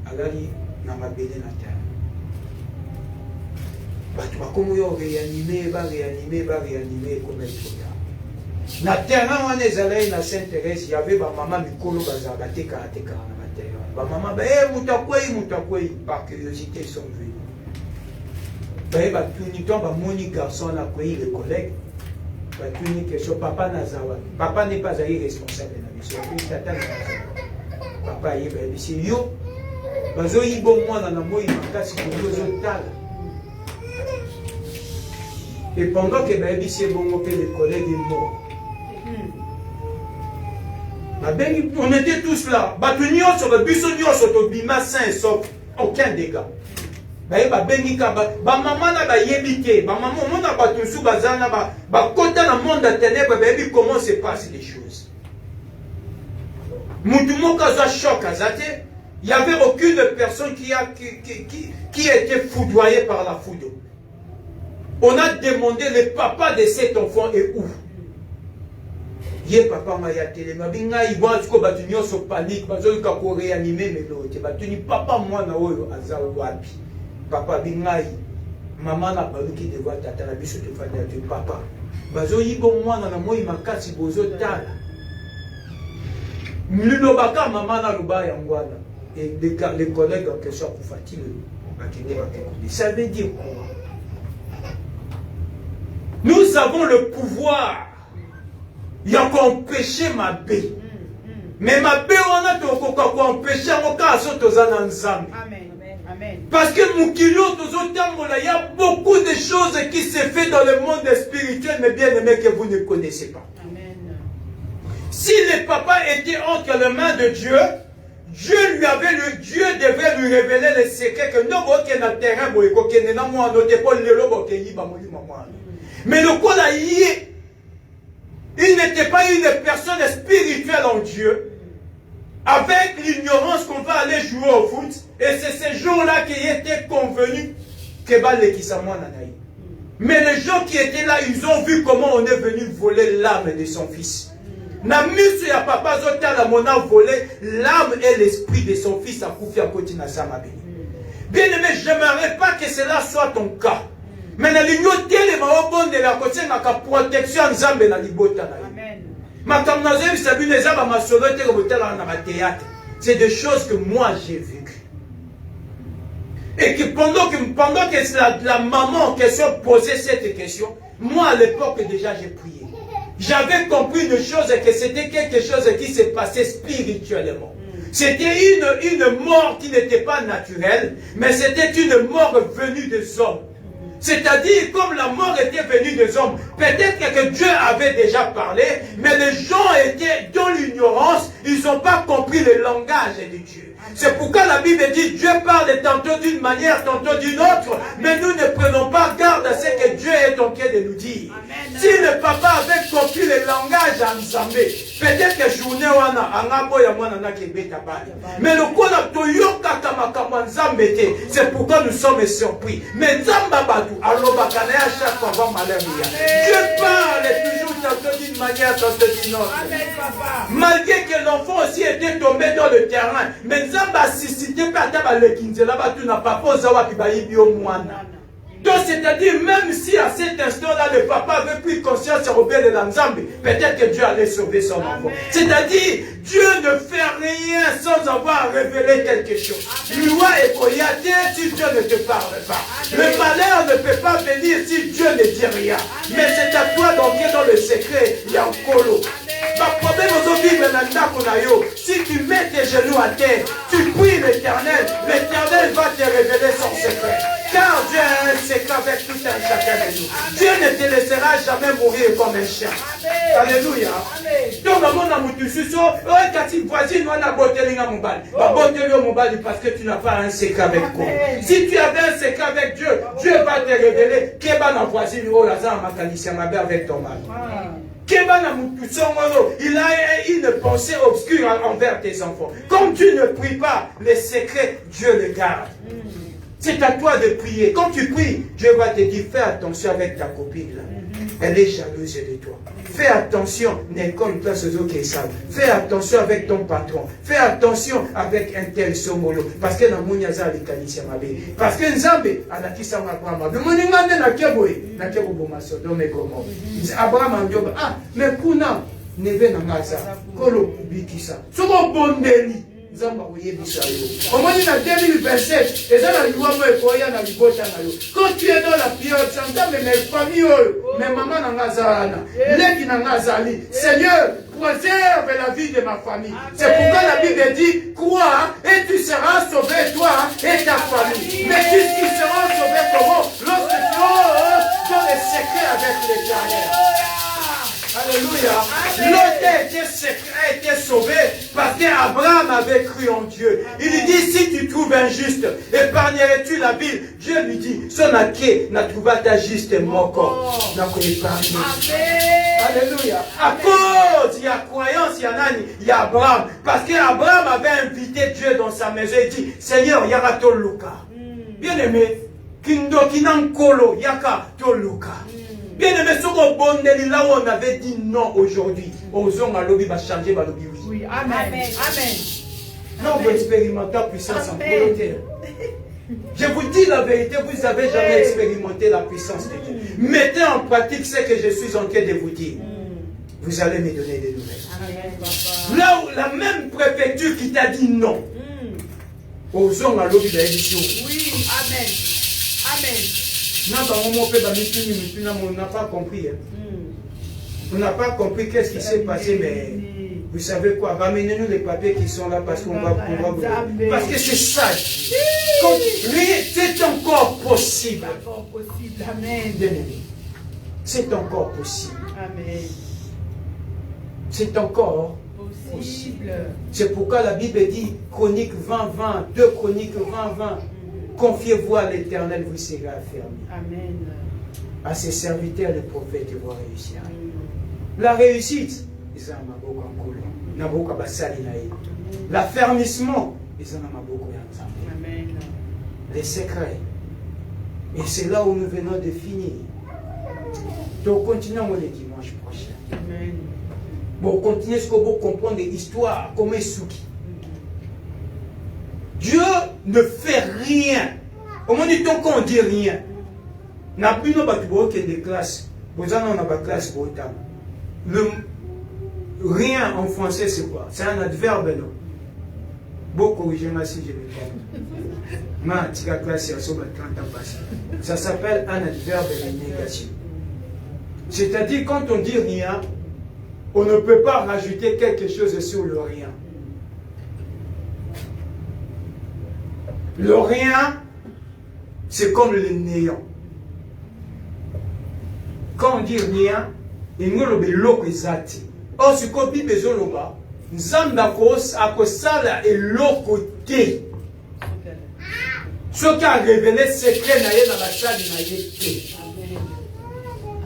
alali na mabele na terre. Comme il réanimé comme il faut. Na terrain on est allé na Sainte-Thérèse, il y avait ma maman mikolo bazaka teka na terrain. Ba maman ba mutakwei par curiosité sont venus. Ba tuni to ba moni garçon na kwei les collègues. Ba tuni que son papa nazawa. Papa n'est pas irresponsable na mission. Tata papa yi ba bisi yo. Bazo yi bon mwana na moi makasi ko zo tala. Et pendant que ba bisi bon que les collègues est mort. On était tous là. Aucun dégât. Comment se passent les choses. Il n'y avait aucune personne qui a été foudroyée par la foudre. On a demandé le papa de cet enfant est où? Ye papa maya télé mabinga ibwa tuko batunyo so panique bazo ka ko réanimer melote batuni papa mwana oyo aza wapi papa bingai mama na baluki de voir tata na biso te fanya tu papa bazo yibo mwana na moi makasi bozo tala mlino baka mama na lubaya ngwana et les collègues en question pour fatiguer bakende bakende ça veut dire quoi? nous avons le pouvoir. Il y a qu'empêcher ma bé. Mais ma bé, on a qu'empêcher mon cas à Amen. Amen. Parce que il y a beaucoup de choses qui se font dans le monde spirituel, mais bien aimé que vous ne connaissez pas. Amen. Si le papa était entre les mains de Dieu, Dieu devait lui révéler les secrets que nous avons dans le terrain, mais le coup là, il n'était pas une personne spirituelle en Dieu. Avec l'ignorance qu'on va aller jouer au foot, et c'est ce jour-là qu'il était convenu que mais les gens qui étaient là, ils ont vu comment on est venu voler l'âme de son fils. Namisu ya papa zotala mona volé l'âme et l'esprit de son fils à Koufi à côté na Samabé. Bien aimé, j'aimerais pas que cela soit ton cas. Mais na l'union telle ma bonne de la côté na ka protection nzambe na libota na. Amen. Ma kamnaze bisabi les aba masolote ko botala na théâtre. C'est des choses que moi j'ai vécues. Et que pendant que la maman en question posait cette question, moi à l'époque déjà j'ai prié. J'avais compris une chose, que c'était quelque chose qui s'est passé spirituellement. C'était une mort qui n'était pas naturelle, mais c'était une mort venue des hommes. C'est-à-dire, comme la mort était venue des hommes, peut-être que Dieu avait déjà parlé, mais les gens étaient dans l'ignorance, ils n'ont pas compris le langage de Dieu. C'est pourquoi la Bible dit, Dieu parle tantôt d'une manière, tantôt d'une autre, mais nous ne prenons pas garde à ce que Dieu est en train de nous dire. Si le papa avait compris le langage en Zambé, peut-être que journée mais le coup c'est pourquoi nous sommes surpris. Mais Zambabadou, Dieu parle toujours tantôt d'une manière, tantôt d'une autre. Malgré que l'enfant aussi était tombé dans le terrain, mais Zamba suscité par là-bas, tu n'as pas posé donc, c'est-à-dire, même si à cet instant-là, le papa avait pris conscience et rebelle de l'Anzambe, peut-être que Dieu allait sauver son enfant. C'est-à-dire, Dieu ne fait rien sans avoir révélé quelque chose. Loi et Koyate, si Dieu ne te parle pas. Le malheur ne peut pas venir si Dieu ne dit rien. Mais c'est à toi d'entrer dans le secret, il y a un colo. Problème si tu mets tes genoux à terre, tu pries l'Éternel va te révéler son secret. Car Dieu a un secret avec tout un chacun de nous. Dieu ne te laissera jamais mourir comme un chien. Alléluia. Donc, parce que tu n'as pas un secret avec toi. Si tu avais un secret avec Dieu, Dieu va te révéler qu'il va n'envoyer avec ton mari. Il a une pensée obscure envers tes enfants. Comme tu ne pries pas, les secrets, Dieu les garde. C'est à toi de prier. Quand tu pries, Dieu va te dire, fais attention avec ta copine là. Elle est jalouse de toi. Fais attention, n'est comme place aux autres qui savent. Fais attention avec ton patron. Fais attention avec un tel somolo. Parce que dans mon yaza les kalisya mabe. Parce que Nzambe anakisa Abraham. Le moningande na keboy, na kebobo masodome komo. Abraham andioba. Ah, mais kuna neve na ngaza. Kolo bikisa. Soko bondeli. Nzamba oyebisa yo. Omoni na 2027, ezala liwamo ekoya na libota na yo. Quand tu es dans la période, Nzambe mes familles, mes mamans na ngazana, leki na ngazali. Seigneur, préserve la vie de ma famille. C'est pourquoi la Bible dit, crois et tu seras sauvé toi et ta famille. Mais tu seras sauvé comment? Lorsque tu auras dans les secrets avec l'Éternel. Alléluia. L'autre a été sauvé parce qu'Abraham avait cru en Dieu. Il lui dit, si tu trouves un juste, épargnerais-tu la ville? Dieu lui dit, son aké n'a trouvé ta juste mon corps. Alléluia. À cause, il y a croyance, il y a nani, il y a Abraham. Parce qu'Abraham avait invité Dieu dans sa maison. Il dit, Seigneur, il y a ton Luka. Bien aimé, Kindo Kinan Kolo, Yaka Toluka. Bien aimé, ce qu'on là où on avait dit non aujourd'hui, osons à lobby va changer, va lobby oui. Oui, amen. Amen. Non, vous expérimentez la puissance en volonté. Je vous dis la vérité, vous n'avez jamais expérimenté la puissance de Dieu. Mettez en pratique ce que je suis en train de vous dire. Vous allez me donner des nouvelles. Amen. Là où la même préfecture qui t'a dit non, osons à lobby va dire oui. Oui, amen. Amen. On n'a pas compris. Hein. On n'a pas compris qu'est-ce qui s'est passé, mais vous savez quoi? Ramenez-nous les papiers qui sont là parce qu'on va pouvoir vous... Parce que c'est ça. C'est encore possible. Amen. C'est encore possible. Amen. C'est encore possible. C'est pourquoi la Bible dit, Chronique 20-20, 2 Chroniques 20-20, confiez-vous à l'Éternel, vous serez affermis. Amen. À ses serviteurs, les prophètes, ils vont réussir. La réussite, ils ont beaucoup en couleur. L'affermissement, ils en ont beaucoup en Amen. Les secrets. Et c'est là où nous venons de finir. Donc, continuons le dimanche prochain. Amen. Bon, continuez ce que vous comprenez l'histoire, comme Suki. Dieu ne fait rien. Au moment du temps qu'on dit rien. N'a plus de classe. Vous en avez une classe pour autant. Le rien en français, c'est quoi? C'est un adverbe, non? Beaucoup corrigez-moi si je me trompe. Ça s'appelle un adverbe de négation. C'est-à-dire, quand on dit rien, on ne peut pas rajouter quelque chose sur le rien. Le rien, c'est comme le néant. Quand on dit rien, il n'y a pas de l'eau qui est. Or, ce qu'on dit besoin de l'eau, Nzambe akosala eloko te. Ce qui a révélé secret na ye na basali na ye te.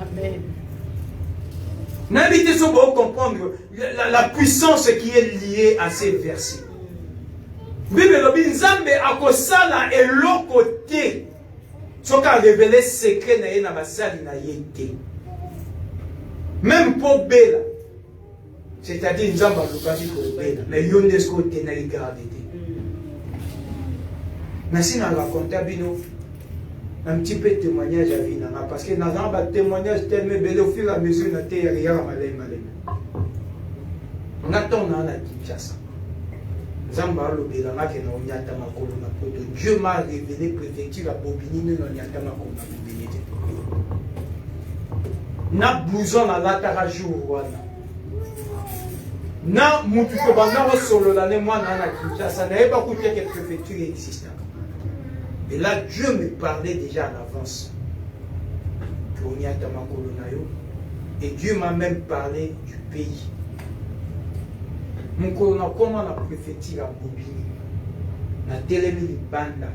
Amen. N'invitez pas à comprendre la puissance qui est liée à ces versets. Bible lobi Nzambe akosala eloko te. Ce qui a révélé secret na ye na basali na ye te. Même pour Bela. C'est-à-dire, nous avons le mais Yonesco tenait gardé. Mais si nous racontons un petit peu de témoignage à vie, parce que nous avons un témoignage tellement bel au fur et à mesure que nous avons rien à malin. On attend dans la Kinshasa. Dieu m'a révélé préfecture à Bobigny, nous n'avons pas Bobigny. Nous avons besoin de la jour. Na mutuko banda solo l'année moi na Kinshasa n'avait pas coûté que préfecture existante. Et là Dieu me parlait déjà en avance. Et Dieu m'a même parlé du pays. Mon colonna comment la préfecture à Bobigny. Na télémi banda.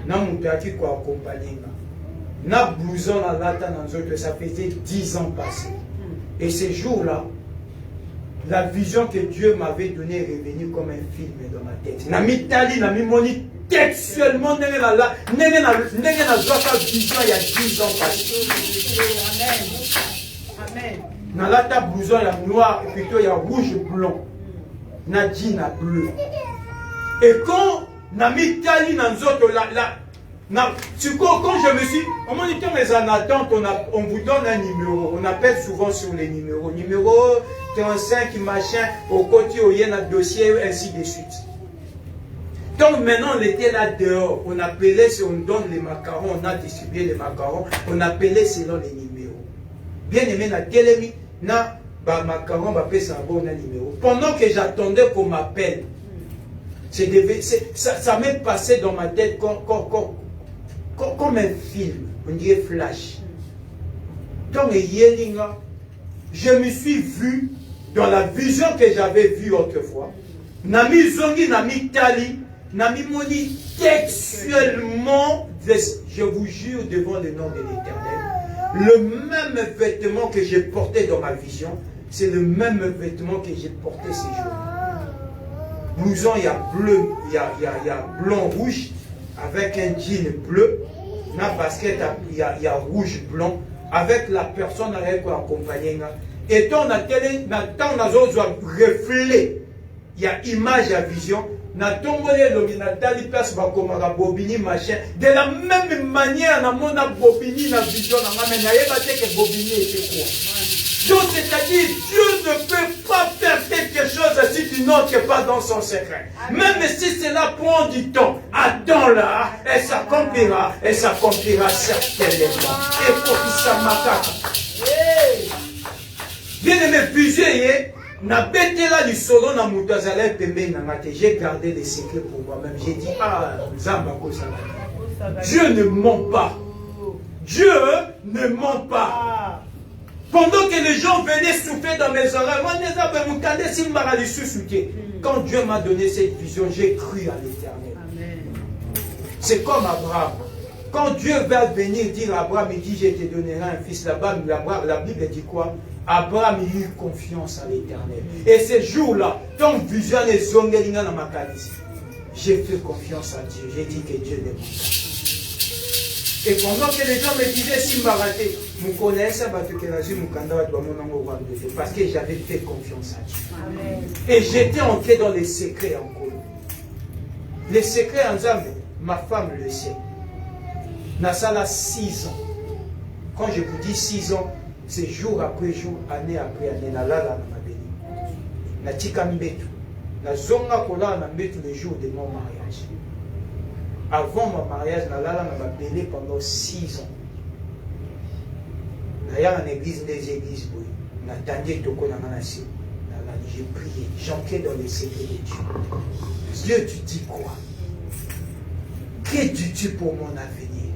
Na mutaki ko accompagner. Na blouson la lata dans autres ça faisait 10 ans passés. Et ces jours-là la vision que Dieu m'avait donnée est revenue comme un film dans ma tête. Na mitali, na mimoni textuellement, n'est la vision il y a 10 ans passé. Amen. Na lata blouson il y a noir et plutôt il y a rouge blanc. Na jean à bleu. Et quand na mitali na nzoto quand je me suis, au moment où on est en attente, on vous donne un numéro. On appelle souvent sur les numéros. Numéro 35, machin, au côté où il y a un dossier, ainsi de suite. Donc maintenant, on était là dehors. On appelait, on donne les macarons, on a distribué les macarons. On appelait selon les numéros. Bien aimé, na télémi, na macaron, ça bon numéro. Pendant que j'attendais qu'on m'appelle, ça m'est passé dans ma tête comme un film, on dirait flash. Donc, je me suis vu dans la vision que j'avais vue autrefois. Nami Zongi, Nami Tali, Nami Moni, textuellement, je vous jure devant le nom de l'Éternel, le même vêtement que j'ai porté dans ma vision, c'est le même vêtement que j'ai porté ces jours. Blouson, il y a bleu, il y a blanc, rouge, avec un jean bleu, na basket il y a rouge blanc, avec la personne avec quoi accompagner. Et tant on a télé, tant on a reflet, il y a image à vision, na tombé l'ominatali place bakomara Bobigny machin. De la même manière, na mona Bobigny na vision na mais na yeba que Bobigny était quoi. Donc c'est-à-dire Dieu ne peut pas faire quelque choses si tu n'entres pas dans son secret. Même si cela prend du temps, attends-la, elle s'accomplira certainement. Et pour qu'il s'amaka. Bien aimé, plusieurs, j'ai gardé les secrets pour moi-même. J'ai dit, Dieu ne ment pas. Dieu ne ment pas. Pendant que les gens venaient souffler dans mes oreilles, quand Dieu m'a donné cette vision, j'ai cru à l'Éternel. C'est comme Abraham. Quand Dieu va venir dire à Abraham, il dit, je te donnerai un fils là-bas, la Bible dit quoi? Abraham eut confiance à l'Éternel. Et ces jours-là, quand vision est zongelinga dans ma calice, j'ai fait confiance à Dieu. J'ai dit que Dieu n'est pas. Et pendant que les gens me disaient, si m'a raté, vous connaissez parce que j'avais fait confiance à Dieu. Amen. Et j'étais entré dans les secrets encore. Les secrets en Zambie, ma femme le sait. Nasala 6 ans. Quand je vous dis 6 ans, c'est jour après jour, année après année, na lala na mabeli. Na tika mbetu. Na zonga kola na mbetu le jour de mon mariage. Avant mon mariage, na lala na mabeli pendant 6 ans. Na ya en église des églises, oui. Na tandé toko na manasi. J'ai prié, j'entrais dans les secrets de Dieu. Dieu, tu dis quoi? Que dis-tu pour mon avenir?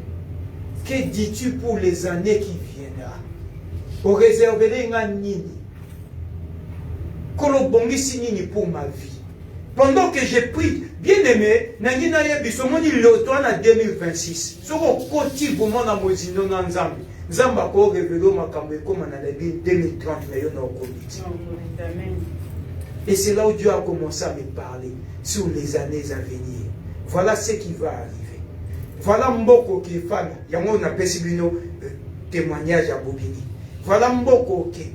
Que dis-tu pour les années qui viendront? Pour réserver un nini. Pour ma vie. Pendant que j'ai pris, bien aimé, Nangina Yebisomoni l'automne en 2026. Ce qu'on continue pour mon amour, sinon en Zambie. Zamba ko révélo makambo comme en 2030 mais on a et c'est là où Dieu a commencé à me parler sur les années à venir. Voilà ce qui va arriver. Voilà mboko qui est fan. Yango na pesibino témoignage à Bobini. Voilà mboko qui.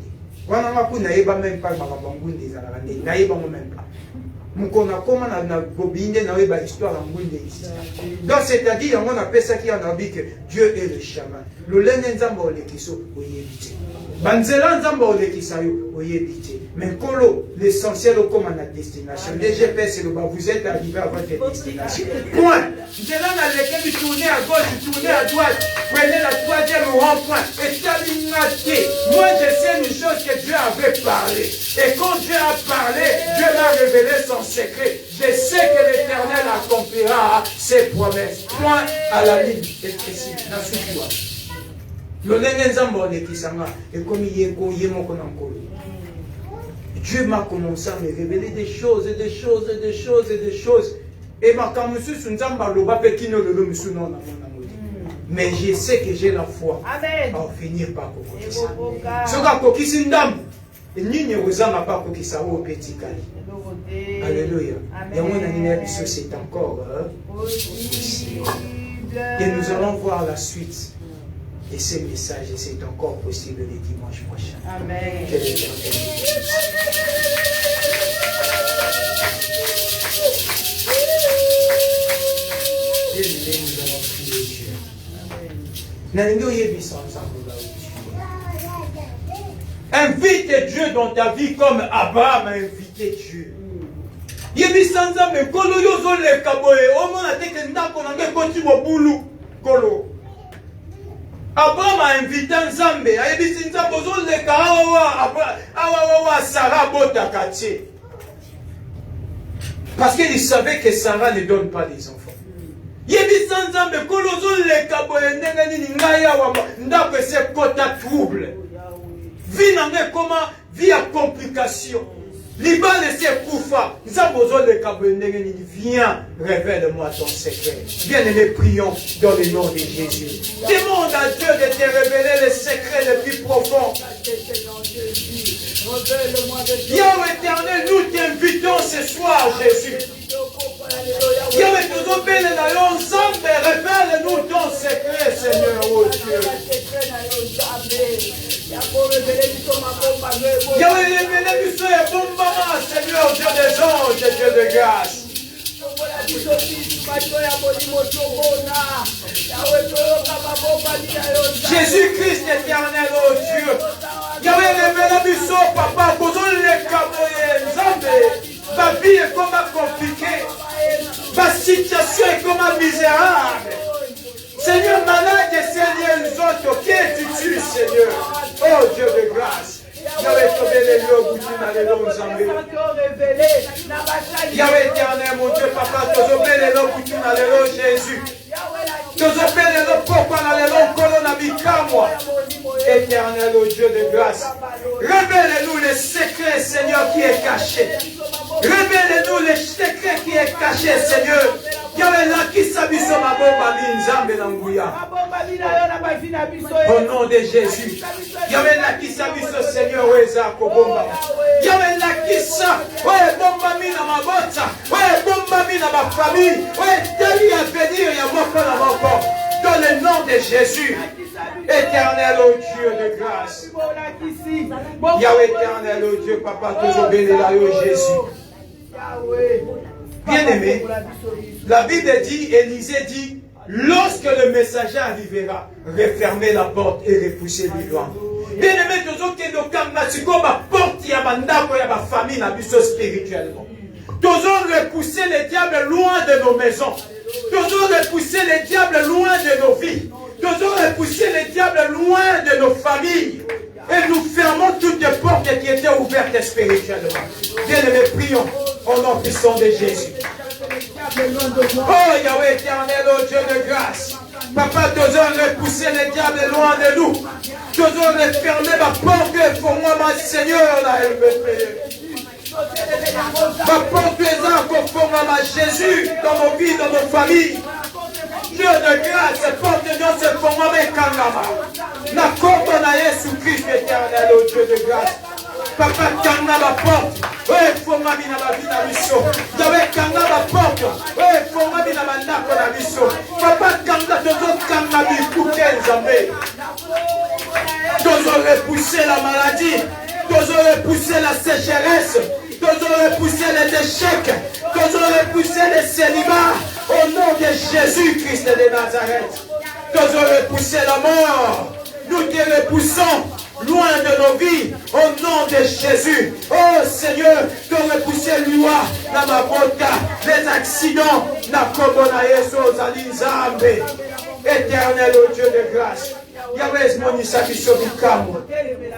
Wana ngaku na yeba même pas makambo ngunde za la ndé. Na yeba même pas. Mukona koma na Bobinde na yeba histoire ngunde ici. Donc c'est-à-dire yango na pesa qui en a dit que Dieu est le chaman. Le lene nzamba olekiso oyebite. Banzela nzamba olekisa yo oyebite. Mais kolo l'essentiel comme à la destination. Les GPS le bas vous êtes arrivé à votre destination. Point. Nzela na lequel tourner à gauche, tourner à droite. Prenez la troisième rond-point. Et terminez. Moi je sais une chose que Dieu avait parlé. Et quand Dieu a parlé, Dieu m'a révélé son secret. Je sais que l'Éternel accomplira ses promesses. Point à la ligne est précis. Dieu m'a commencé à me révéler des choses et des choses et des choses et des choses. Et mais je sais que j'ai la foi à finir par alléluia. C'est encore possible. Et nous allons voir la suite de ces messages et c'est encore possible le dimanche prochain. Amen. Que l'Éternel Bien-aimés, nous allons prier Dieu. Invite Dieu dans ta vie comme Abraham a invité Dieu. Yebisanza me kolo yozo le kaboye omona teke ndako nange koti bobulu kolo. Abraham a invité Nzambe, a yebisi Nzambe ozo le awa Sarah bota katie. Parce qu'il savait que Sarah ne donne pas des enfants. Yebisa Nzambe kolo ozo le kaboye ndenge nini ngai awa ndako c'est kota trouble. Vie nange comment vie à complication. Liban et ses koufa, viens, révèle-moi ton secret. Bien-aimés, prions dans le nom de Jésus. Demande à Dieu de te révéler les secrets les plus profonds. Yahweh éternel, nous t'invitons ce soir, Jésus. Yahweh, nous obéissons dans l'ensemble, révèle-nous ton secret, Seigneur, oh Dieu. Yahweh, révèle-nous ce bombardement, Seigneur, Dieu des anges et Dieu de grâce. Jésus-Christ éternel, oh Dieu. Yahweh, révèle-nous ce papa, posons les caboyens, Zambé. Ma vie est comme compliquée. Ma situation est comme misérable. Seigneur, malade et Seigneur, nous autres, qu'est-ce que tu tues, Seigneur? Oh Dieu de grâce. Yahweh, éternel, mon Dieu, papa, Jésus. Éternel, oh Dieu de grâce. Révèle-nous les secrets, Seigneur, qui est caché. Révèle-nous les secrets qui est caché, Seigneur. Yahweh, là qui s'abuse ma bomba, Nzambe Nanguya. Au nom de Jésus. Yahweh, là qui s'abuse, Seigneur, Weza Kobomba. Yahweh, là qui s'abuse, ouais, bomba mina ma bota. Ouais, bomba mina ma famille. Ouais, tali à venir, y'a mon corps dans mon corps. Dans le nom de Jésus. Éternel, oh Dieu de grâce. Yahweh, éternel, oh Dieu, papa, toujours béni là, oh Jésus. Bien-aimé, la Bible dit, Élisée dit, lorsque le messager arrivera, refermez la porte et repoussez lui loin. Bien-aimé, toujours que nos kambatiko, ma porte, ya bandako, ya ma famille, la mission spirituellement. Toujours repousser les diables loin de nos maisons. Toujours repousser les diables loin de nos vies. Toujours repousser les diables loin de nos familles. Et nous fermons toutes les portes qui étaient ouvertes spirituellement. Bien-aimés, prions au nom puissant de Jésus. Oh Yahweh éternel, oh Dieu de grâce. Papa, toujours repousser les diables loin de nous. Toujours refermer ma porte pour moi, mon Seigneur, là, elle me fait. Ma porte est là conforme à Jésus dans nos vies, dans nos familles. Dieu de grâce, porte de Dieu, c'est pour moi, mais Kangama. La porte à Jésus-Christ éternel, oh Dieu de grâce. Papa, Kanga la porte. Oui, pour moi, il y a ma vie dans mission. J'avais Kanga la porte. Oui, pour moi, il y a ma nappe dans mission. Papa, Kanga, toujours Kanga, il faut qu'elle jamais. Toujours repousser la maladie. Toujours repousser la sécheresse. Toujours repousser les échecs. Toujours repousser les célibats. Au nom de Jésus-Christ de Nazareth. Toujours repousser la mort. Nous te repoussons loin de nos vies. Au nom de Jésus. Oh Seigneur, que repousser l'Iwa, la mabota, les accidents, la kobona yeso zalinzambe. Éternel, oh Dieu de grâce. Yahweh, mon isabiso bikamo.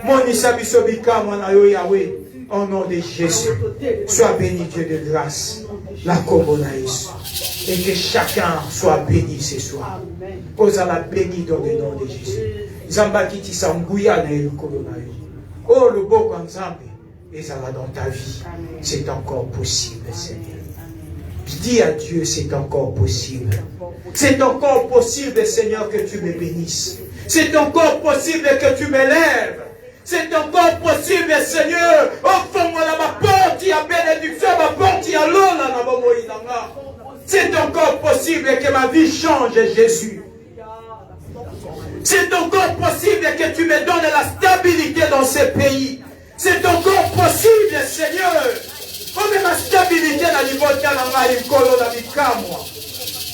Mon isabiso bikamo na yo Yahweh. Au nom de Jésus, sois béni Dieu de grâce, la Kobonaïs, et que chacun soit béni ce soir. Osala béni dans le nom de Jésus. Zambakiti Sambouya na yo Kobonaïs. Oh le beau Nzambe, et ça va dans ta vie. C'est encore possible, Seigneur. Dis à Dieu, c'est encore possible. C'est encore possible, Seigneur, que tu me bénisses. C'est encore possible que tu m'élèves. C'est encore possible, Seigneur. Offre-moi ma porte, il y a bénédiction, ma porte, il y a l'eau. C'est encore possible que ma vie change, Jésus. C'est encore possible que tu me donnes la stabilité dans ce pays. C'est encore possible, Seigneur. Oh, mais ma stabilité dans le niveau de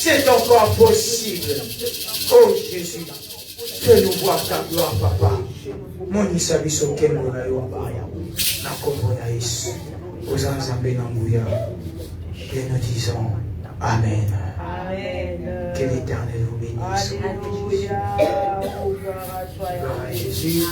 c'est encore possible. Oh, Jésus. Fais-nous voir ta gloire, papa. Mon isabiso kengo na yo na kombo na Yesu ozanzambe na nguya et nous disons Amen. Amen. Que l'Éternel vous bénisse. Alléluia. Gloire à Jésus.